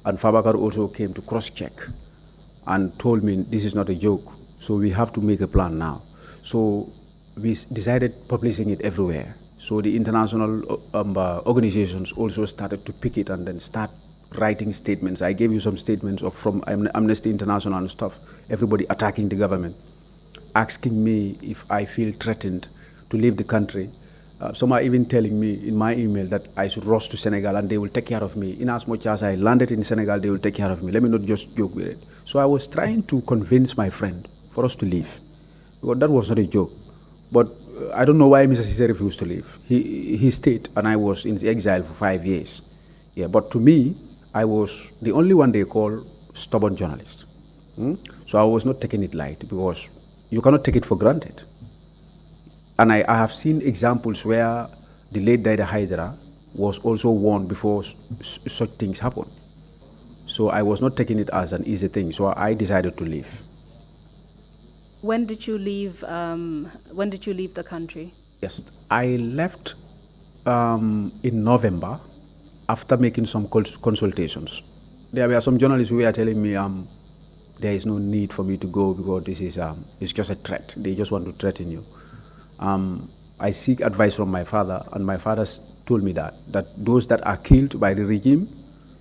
And Abubakarr also came to cross-check and told me this is not a joke, so we have to make a plan now. So we decided publishing it everywhere. So the international organizations also started to pick it and then start writing statements. I gave you some statements from Amnesty International and stuff, everybody attacking the government, asking me if I feel threatened to leave the country. Some are even telling me in my email that I should rush to Senegal and they will take care of me. In as much as I landed in Senegal, they will take care of me. Let me not just joke with it. So I was trying to convince my friend for us to leave. Because that was not a joke. But I don't know why Mr. Cisse refused to leave. He stayed and I was in exile for 5 years. Yeah, but to me, I was the only one they call stubborn journalist. So I was not taking it light because you cannot take it for granted. And I have seen examples where the late Daida Hydra was also warned before such things happen. So I was not taking it as an easy thing. So I decided to leave. When did you leave? When did you leave the country? Yes, I left in November after making some consultations. There were some journalists who were telling me there is no need for me to go because this is it's just a threat. They just want to threaten you. I seek advice from my father, and my father told me that those that are killed by the regime,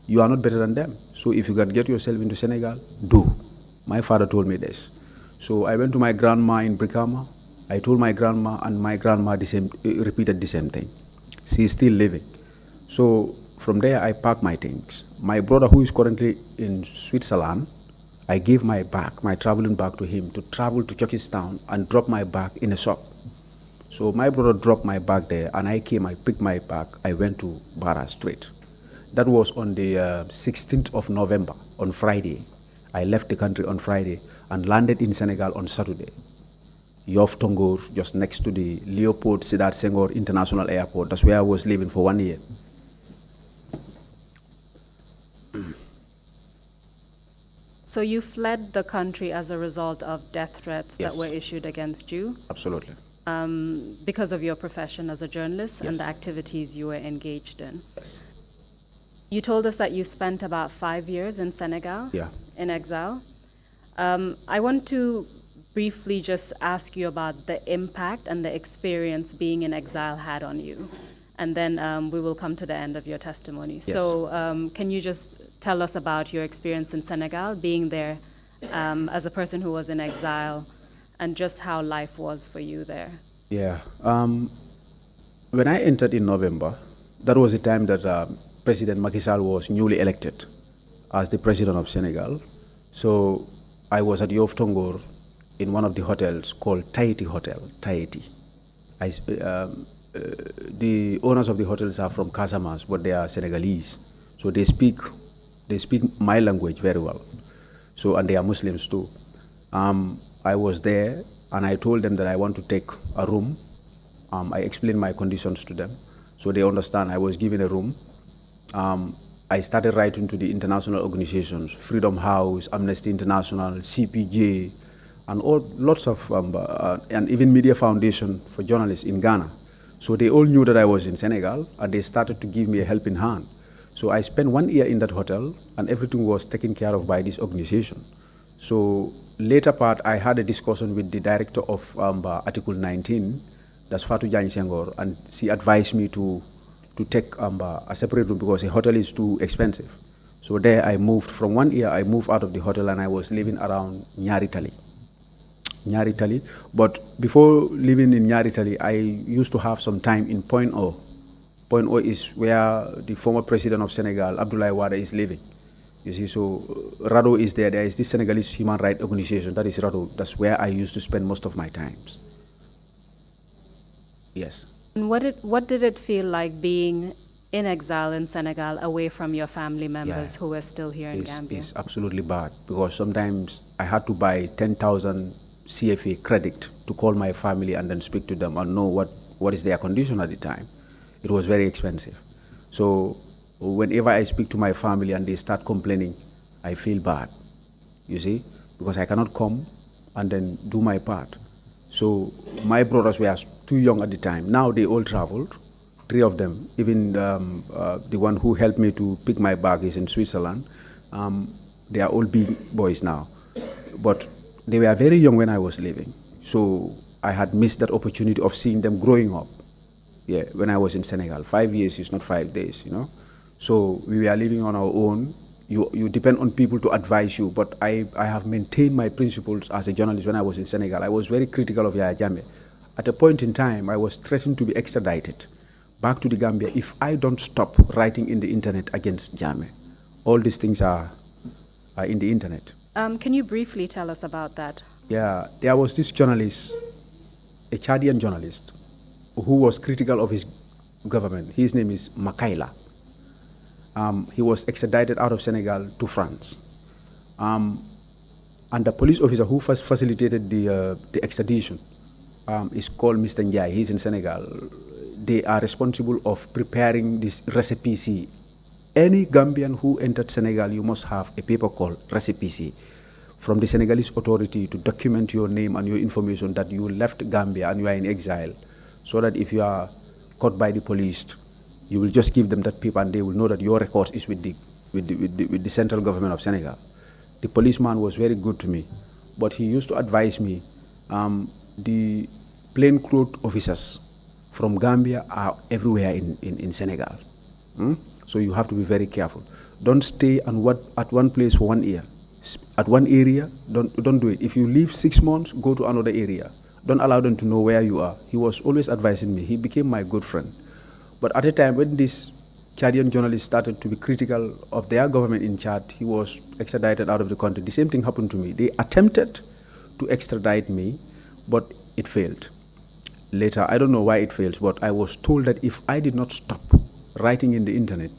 you are not better than them. So if you can get yourself into Senegal, do. My father told me this. So I went to my grandma in Brikama. I told my grandma, and my grandma repeated the same thing. She is still living. So from there, I packed my things. My brother, who is currently in Switzerland, I gave my bag, my traveling bag to him to travel to Chuckystown and drop my bag in a shop. So my brother dropped my bag there, and I came, I picked my bag, I went to Barra Street. That was on the 16th of November, on Friday. I left the country on Friday and landed in Senegal on Saturday. Yoff Tongoor, just next to the Leopold Sédar Senghor International Airport. That's where I was living for 1 year. So you fled the country as a result of death threats Yes. that were issued against you Absolutely. because of your profession as a journalist and Yes. the activities you were engaged in. Yes. You told us that you spent about 5 years in Senegal, Yeah. in exile. I want to briefly just ask you about the impact and the experience being in exile had on you. And then we will come to the end of your testimony. Yes. So can you just tell us about your experience in Senegal, being there as a person who was in exile, and just how life was for you there? Yeah. When I entered in November, that was the time that President Macky Sall was newly elected as the president of Senegal. So I was at Yoff Tongoor in one of the hotels called Tahiti Hotel, Tahiti. The owners of the hotels are from Casamance, but they are Senegalese. So they speak my language very well. So, and they are Muslims too. I was there and I told them that I want to take a room. I explained my conditions to them, so they understand. I was given a room. I started writing to the international organizations, Freedom House, Amnesty International, CPJ, and lots of, and even Media Foundation for journalists in Ghana. So they all knew that I was in Senegal, and they started to give me a helping hand. So I spent 1 year in that hotel, and everything was taken care of by this organization. So later part, I had a discussion with the director of Article 19, that's Fatou Diagne Senghor, and she advised me to take a separate room because a hotel is too expensive. So there I moved, from 1 year I moved out of the hotel and I was living around Nyari Tali. But before living in Nyari Tali, I used to have some time in Point O. Point O is where the former president of Senegal, Abdoulaye Wade, is living. You see, so RADO is there. There is this Senegalese human rights organization, that is RADO. That's where I used to spend most of my times. Yes. And what did it feel like being in exile in Senegal, away from your family members who were still here in Gambia? It's absolutely bad, because sometimes I had to buy 10,000 CFA credit to call my family and then speak to them and know what is their condition at the time. It was very expensive. So whenever I speak to my family and they start complaining, I feel bad, you see, because I cannot come and then do my part. So my brothers were too young at the time. Now they all traveled, 3 of them. Even the one who helped me to pick my bag is in Switzerland. They are all big boys now. But they were very young when I was leaving. So I had missed that opportunity of seeing them growing up. Yeah, when I was in Senegal. 5 years is not 5 days, you know. So we were living on our own. You depend on people to advise you, but I have maintained my principles as a journalist when I was in Senegal. I was very critical of Yaya Jammeh. At a point in time, I was threatened to be extradited back to the Gambia if I don't stop writing in the internet against Jammeh. All these things are in the internet. Can you briefly tell us about that? Yeah, there was this journalist, a Chadian journalist, who was critical of his government. His name is Makaila. He was extradited out of Senegal to France. And the police officer who first facilitated the extradition is called Mr. Ndiaye. He's in Senegal. They are responsible of preparing this recipe C. Any Gambian who entered Senegal, you must have a paper called recipe C from the Senegalese authority to document your name and your information that you left Gambia and you are in exile, so that if you are caught by the police, you will just give them that paper and they will know that your record is with the central government of Senegal. The policeman was very good to me, but he used to advise me, the plainclothes officers from Gambia are everywhere in Senegal. So you have to be very careful. Don't stay at one place for 1 year. At one area, don't do it. If you leave 6 months, go to another area. Don't allow them to know where you are. He was always advising me. He became my good friend. But at a time when this Chadian journalist started to be critical of their government in Chad, he was extradited out of the country. The same thing happened to me. They attempted to extradite me, but it failed. Later, I don't know why it fails, but I was told that if I did not stop writing in the internet,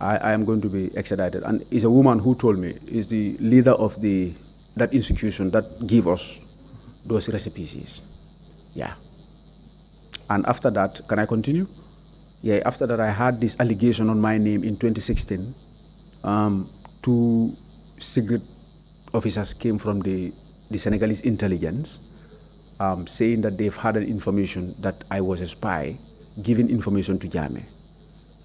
I am going to be extradited. And it's a woman who told me, is the leader of that institution that give us those recipes. Yeah. And after that, can I continue? Yeah, after that I had this allegation on my name in 2016. Two secret officers came from the Senegalese intelligence saying that they've had an information that I was a spy, giving information to Jammeh.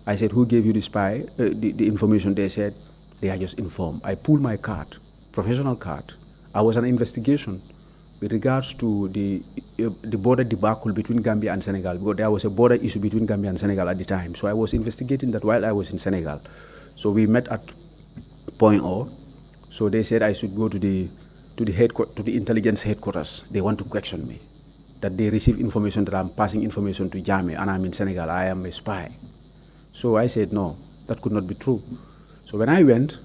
I said, who gave you the information? They said, they are just informed. I pulled my card, professional card. I was on an investigation with regards to the border debacle between Gambia and Senegal, because there was a border issue between Gambia and Senegal at the time. So I was investigating that while I was in Senegal. So we met at Point O. So they said I should go to the intelligence headquarters. They want to question me, that they receive information that I'm passing information to Jammeh and I'm in Senegal. I am a spy. So I said, no, that could not be true. So when I went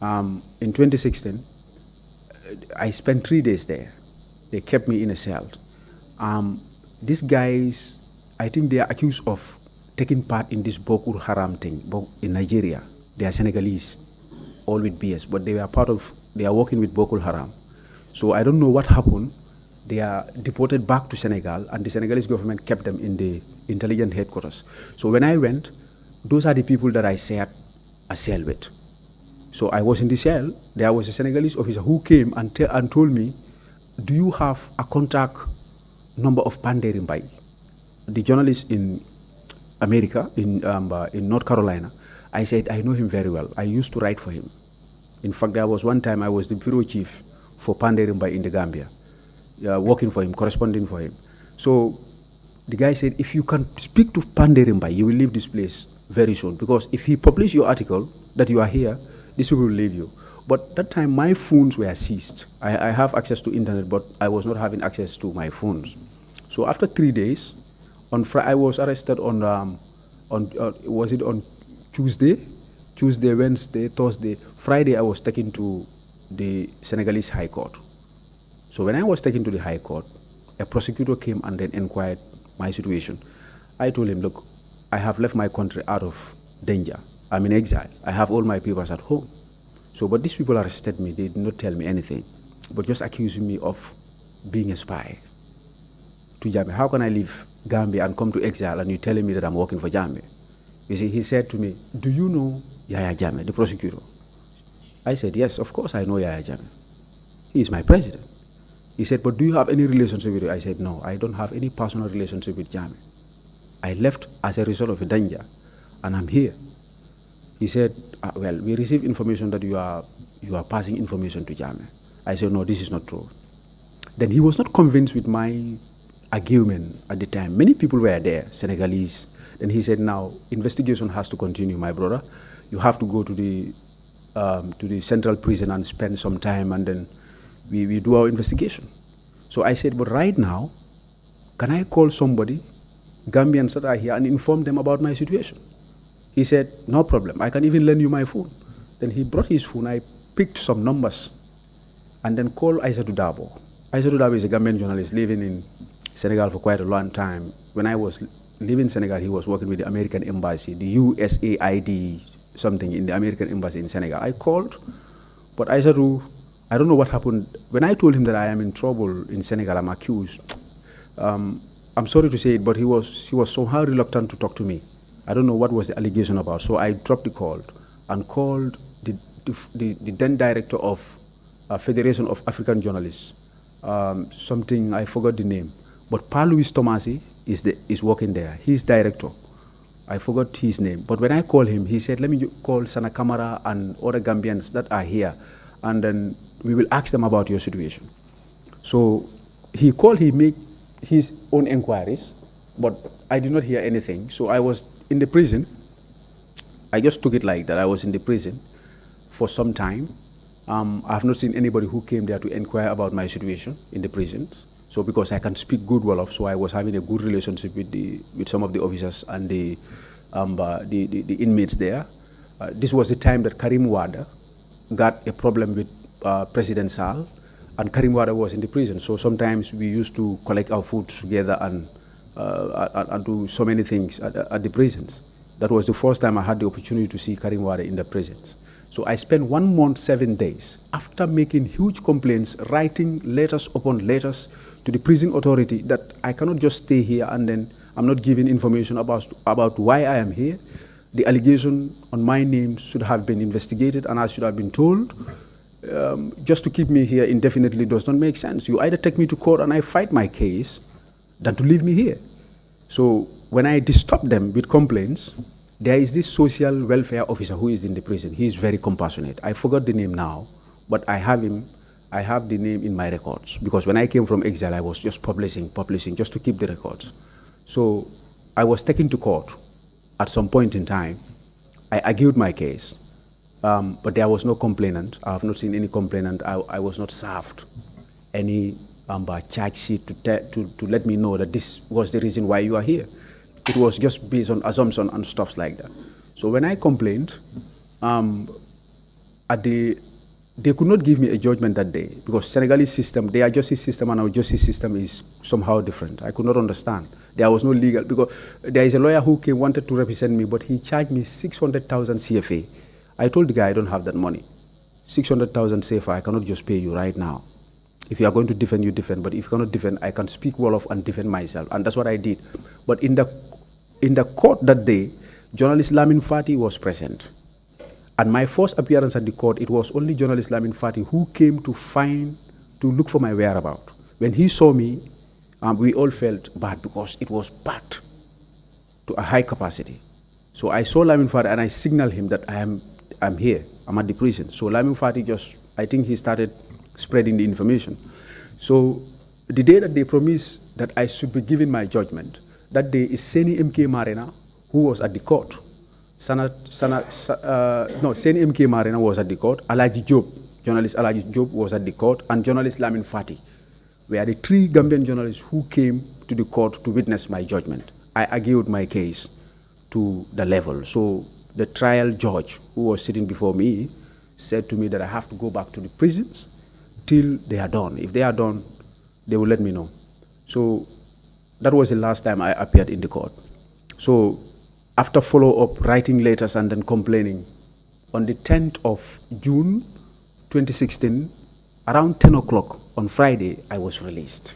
in 2016, I spent 3 days there. They kept me in a cell. These guys, I think they are accused of taking part in this Boko Haram thing in Nigeria. They are Senegalese, all with BS, but they are working with Boko Haram. So I don't know what happened. They are deported back to Senegal, and the Senegalese government kept them in the intelligence headquarters. So when I went, those are the people that I shared a cell with. So I was in the cell. There was a Senegalese officer who came and told me, do you have a contact number of Panderi Mbai, the journalist in America, in North Carolina? I said, I know him very well. I used to write for him. In fact, there was one time I was the bureau chief for Panderi Mbai in the Gambia, working for him, corresponding for him. So the guy said, if you can speak to Panderi Mbai, you will leave this place very soon, because if he publishes your article that you are here, these people will leave you. But that time, my phones were seized. I have access to internet, but I was not having access to my phones. So after 3 days, I was arrested on Tuesday, Wednesday, Thursday. Friday, I was taken to the Senegalese High Court. So when I was taken to the High Court, a prosecutor came and then inquired my situation. I told him, look, I have left my country out of danger. I'm in exile. I have all my papers at home. So, but these people arrested me. They did not tell me anything, but just accusing me of being a spy to Jammeh. How can I leave Gambia and come to exile and you're telling me that I'm working for Jammeh? You see, he said to me, do you know Yaya Jammeh, the prosecutor? I said, yes, of course I know Yaya Jammeh. He is my president. He said, but do you have any relationship with him? I said, no, I don't have any personal relationship with Jammeh. I left as a result of a danger, and I'm here. He said, well, we received information that you are passing information to Jammeh. I said, no, this is not true. Then he was not convinced with my argument at the time. Many people were there, Senegalese. Then he said, now, investigation has to continue, my brother. You have to go to the central prison and spend some time, and then we do our investigation. So I said, but right now, can I call somebody, Gambians that are here, and inform them about my situation? He said, no problem. I can even lend you my phone. Then he brought his phone. I picked some numbers and then called Aissatou Dabo. Aissatou Dabo is a Gambian journalist living in Senegal for quite a long time. When I was living in Senegal, he was working with the American embassy, the USAID something in the American embassy in Senegal. I called, but Aissatou, I don't know what happened. When I told him that I am in trouble in Senegal, I'm accused, I'm sorry to say it, but he was somehow reluctant to talk to me. I don't know what was the allegation about. So I dropped the call and called the then director of Federation of African Journalists, something, I forgot the name. But Pa Louis Tomasi is working there. He's director. I forgot his name. But when I called him, he said, let me call Sana Kamara and other Gambians that are here, and then we will ask them about your situation. So he called, he made his own inquiries, but I did not hear anything. So I was in the prison. I just took it like that. I was in the prison for some time. I have not seen anybody who came there to inquire about my situation in the prison. So because I can speak good Wolof, so I was having a good relationship with some of the officers and the the inmates there. This was the time that Karim Wada got a problem with President Sall, and Karim Wada was in the prison. So sometimes we used to collect our food together and do so many things at the prisons. That was the first time I had the opportunity to see Karim Wada in the prisons. So I spent 1 month, 7 days, after making huge complaints, writing letters upon letters to the prison authority that I cannot just stay here and then I'm not giving information about why I am here. The allegation on my name should have been investigated and I should have been told. Just to keep me here indefinitely does not make sense. You either take me to court and I fight my case than to leave me here. So when I disturb them with complaints, there is this social welfare officer who is in the prison. He is very compassionate. I forgot the name now, but I have him. I have the name in my records because when I came from exile, I was just publishing just to keep the records. So I was taken to court at some point in time. I argued my case, but there was no complainant. I have not seen any complainant. I was not served any charge sheet to let me know that this was the reason why you are here. It was just based on assumption and stuff like that. So when I complained, they could not give me a judgment that day because Senegalese system, their justice system and our justice system is somehow different. I could not understand. There was no legal, because there is a lawyer who wanted to represent me, but he charged me 600,000 CFA. I told the guy I don't have that money. 600,000 CFA, I cannot just pay you right now. If you are going to defend, you defend. But if you cannot defend, I can speak Wolof and defend myself. And that's what I did. But in the court that day, journalist Lamin Fati was present. And my first appearance at the court, it was only journalist Lamin Fati who came to look for my whereabouts. When he saw me, we all felt bad because it was packed to a high capacity. So I saw Lamin Fati and I signaled him that I'm here, I'm at the prison. So Lamin Fati I think he started spreading the information. So the day that they promised that I should be given my judgment, that day is Seni MK Marina, who was at the court. Seni MK Marina was at the court. Alaji Job, journalist Alaji Job was at the court, and journalist Lamin Fati were the 3 Gambian journalists who came to the court to witness my judgment. I argued my case to the level. So the trial judge who was sitting before me said to me that I have to go back to the prisons till they are done. If they are done, they will let me know. So that was the last time I appeared in the court. So after follow-up, writing letters and then complaining, on the 10th of June 2016, around 10 o'clock on Friday, I was released.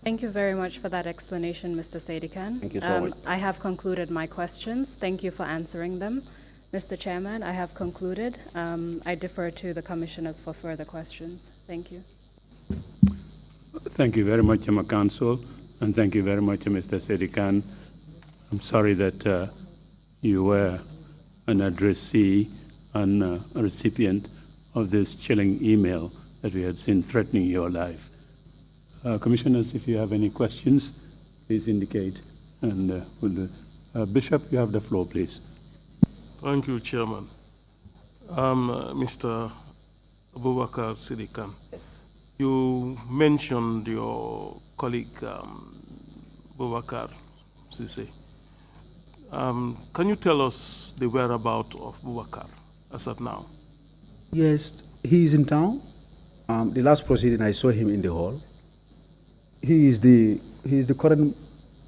Thank you very much for that explanation, Mr. Saidykhan. Thank you so much. I have concluded my questions. Thank you for answering them. Mr. Chairman, I have concluded. I defer to the commissioners for further questions. Thank you. Thank you very much, Emma Council, and thank you very much, Mr. Saidykhan. I'm sorry that you were an addressee and a recipient of this chilling email that we had seen threatening your life. Commissioners, if you have any questions, please indicate. And Bishop, you have the floor, please. Thank you, Chairman. Mr. Abubakarr Saidykhan, you mentioned your colleague, Abubakarr Saidykhan. Can you tell us the whereabouts of Abubakarr as of now? Yes, he is in town. The last proceeding, I saw him in the hall. He is the current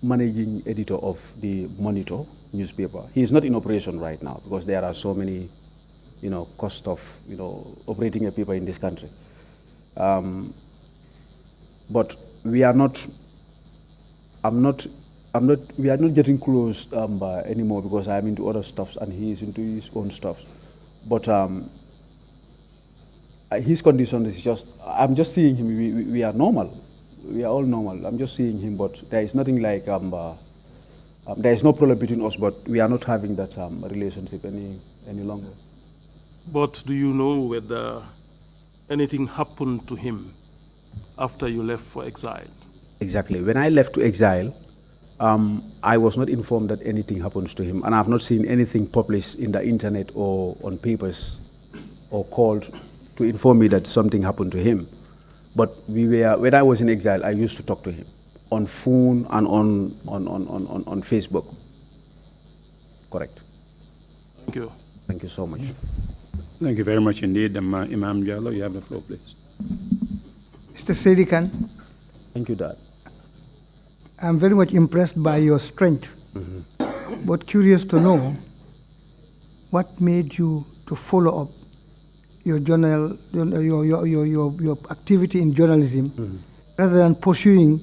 managing editor of the Monitor newspaper. He is not in operation right now because there are so many, cost of, operating a paper in this country. But we are not. We are not getting close anymore because I'm into other stuffs and he is into his own stuff. But his condition is just. I'm just seeing him. We are normal. We are all normal. I'm just seeing him, but there is nothing like. There is no problem between us, but we are not having that relationship any longer. But do you know whether anything happened to him after you left for exile? Exactly. When I left to exile, I was not informed that anything happens to him, and I have not seen anything published in the internet or on papers or called to inform me that something happened to him. But when I was in exile, I used to talk to him. on phone and on Facebook. Correct. Thank you. Thank you so much. Thank you very much indeed. Imam Jallo, you have the floor, please. Mr. Saidykhan, Thank you, Dad. I'm very much impressed by your strength, but curious to know what made you to follow up your your activity in journalism rather than pursuing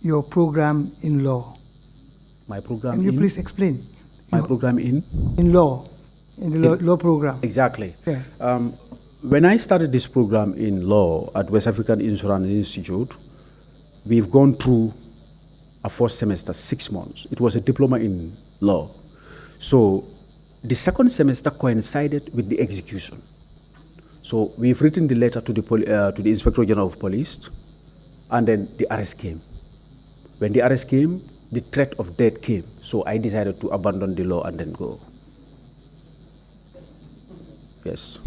your program in law. My program Can you in? please explain? My program in? In law, in the law program. Exactly. Yeah. When I started this program in law at West African Insurance Institute, we've gone through a first semester, 6 months. It was a diploma in law. So the second semester coincided with the execution. So we've written the letter to the Inspector General of Police, and then the arrest came. When the arrest came, the threat of death came. So I decided to abandon the law and then go. Yes.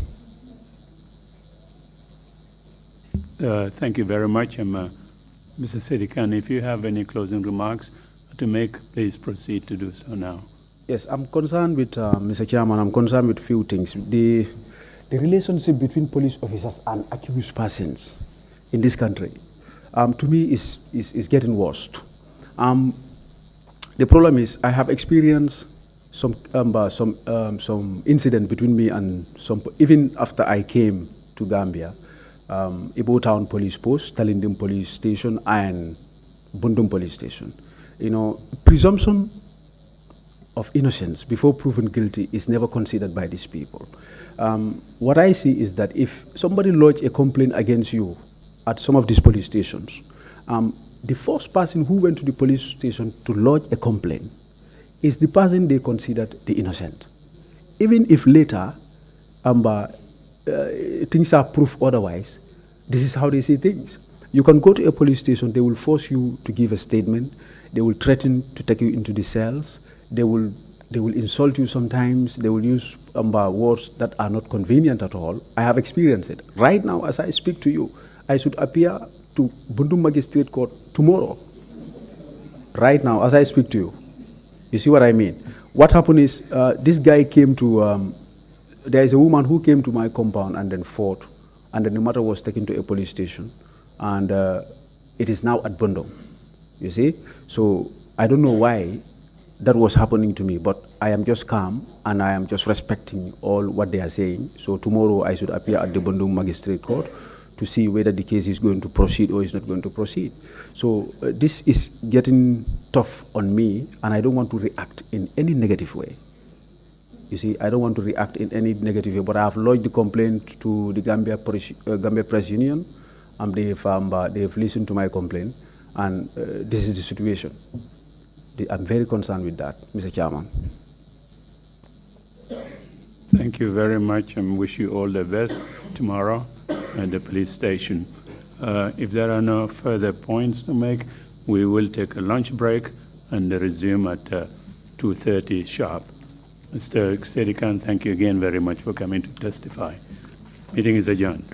Thank you very much. Mr. Saidykhan, if you have any closing remarks to make, please proceed to do so now. Yes, I'm concerned with, Mr. Chairman, I'm concerned with few things. The relationship between police officers and accused persons in this country, to me, is getting worse. The problem is I have experienced some incident between me and even after I came to Gambia, Ibo Town Police Post, Talinding Police Station, and Bundum Police Station. You know, presumption of innocence before proven guilty is never considered by these people. What I see is that if somebody lodges a complaint against you at some of these police stations, the first person who went to the police station to lodge a complaint is the person they considered the innocent. Even if later things are proved otherwise, this is how they see things. You can go to a police station, they will force you to give a statement, they will threaten to take you into the cells, they will insult you sometimes, they will use words that are not convenient at all. I have experienced it. Right now, as I speak to you, I should appear to Bundum Magistrate Court tomorrow. Right now, as I speak to you. You see what I mean? What happened is, this guy came to, there is a woman who came to my compound and then fought, and then the matter was taken to a police station, and it is now at Bundum, you see? So I don't know why that was happening to me, but I am just calm and I am just respecting all what they are saying. So tomorrow I should appear at the Bundum Magistrate Court to see whether the case is going to proceed or is not going to proceed. So this is getting tough on me, and I don't want to react in any negative way. You see, I don't want to react in any negative way, but I have lodged the complaint to the Gambia Press Union, and they have listened to my complaint, and this is the situation. I'm very concerned with that, Mr. Chairman. Thank you very much, and wish you all the best tomorrow at the police station. If there are no further points to make, we will take a lunch break and resume at 2:30 sharp. Mr. Saidykhan, thank you again very much for coming to testify. Meeting is adjourned.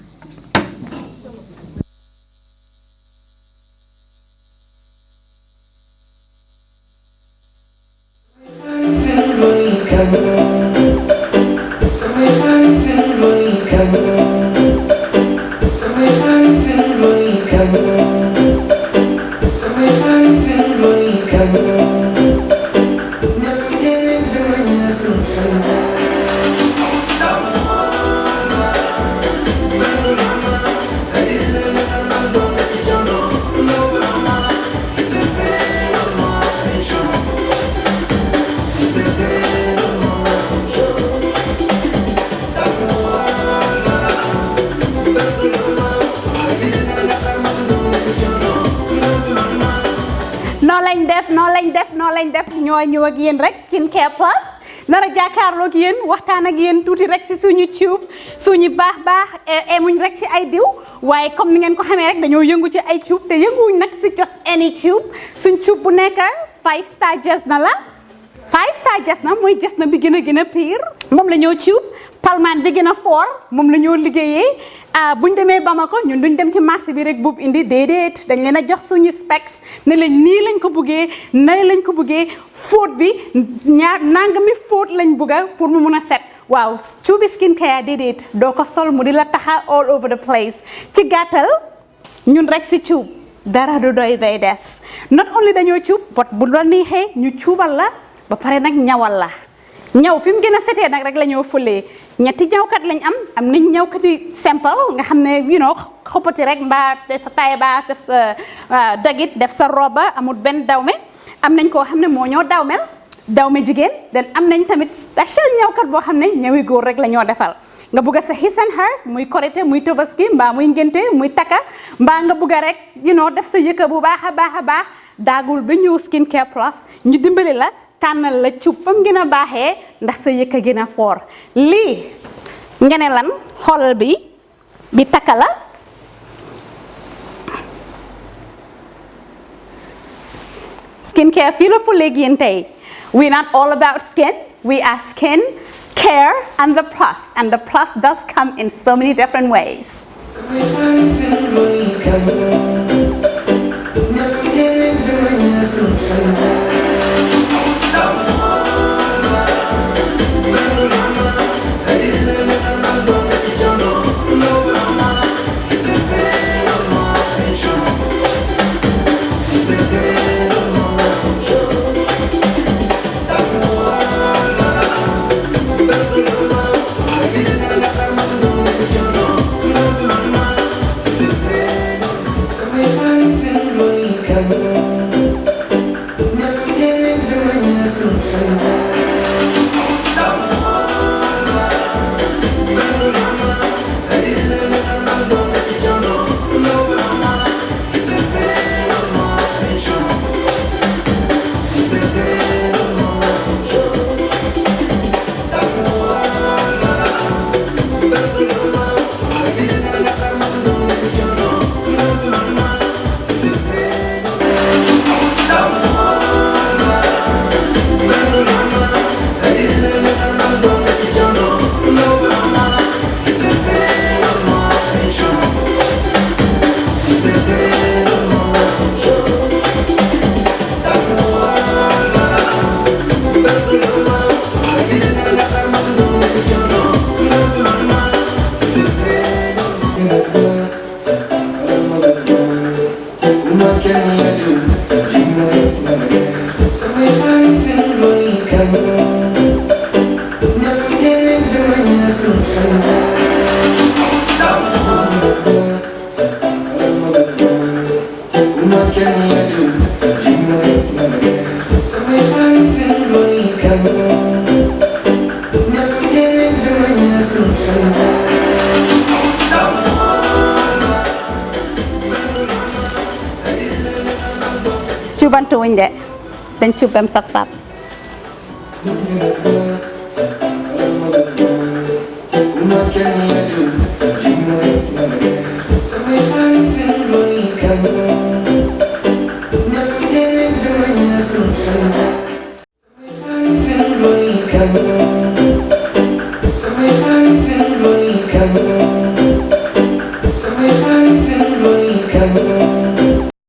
ñoo ñëw ak yéen rek Skincare Plus nara jàkkaarloo ak yéen waxtaan ak yéen tuuti rek si suñu tube suñu baax emuñ rek ci ay diw waaye comme ni ngeen ko xamee rek dañoo yëngu ci ay tube te yënguwuñ nag si just any tube suñ tube bu nekk 5-star jas na la 5-star jas na mooy jas na bi gën a pire moom la ñoo tube palmaan bi gën a foor moom la ñoo liggéeyee buñ demee Bamako ñun duñ dem ci marché bi rek buub indi déedéet dañ leen a jox suñu specs ne leen nii lañ ko buggee nay lañ ko buggee fóot bi nangami fóot lañ bugga pour mu mun a set waaw cuubi skin care déedéet doo ko sol mu di la taxa all over the place ci gàttal ñun rek si cuub dara du doy day des not only dañoo cuub bot bu la neexee ñu cuubal la ba pare nag ñawal la ñaw fi mu gën a setee nag rek la ñoo fulee ñetti ñawkat lañ am nañ ñawkati simple nga xam ne xoppati rek mbaa def sa taille basse def sa dagit def sa roba amul benn dawme am nañ koo xam ne moo ñoo dawme jigéen den am nañ tamit special ñawkat boo xam ne ñawi góor rek la ñoo defal nga bugg a sa his and hers muy korité muy tobaski mbaa muy ngénte muy takka mbaa nga bugg a rek def sa yëkka bu baax a baax daagul ba ñëw Skin Care Plus ñu dimbali la tànnal la cuub fam gën a baaxee ndax sa yëkka gën a foor lii nga ne lan xoolal bi takka la Skin Care fii la fu léegi yéen tey we're not all about skin we are skin care and the plus does come in so many different ways. Cubantu wuñ de dañ cuub bam saf-saf Uma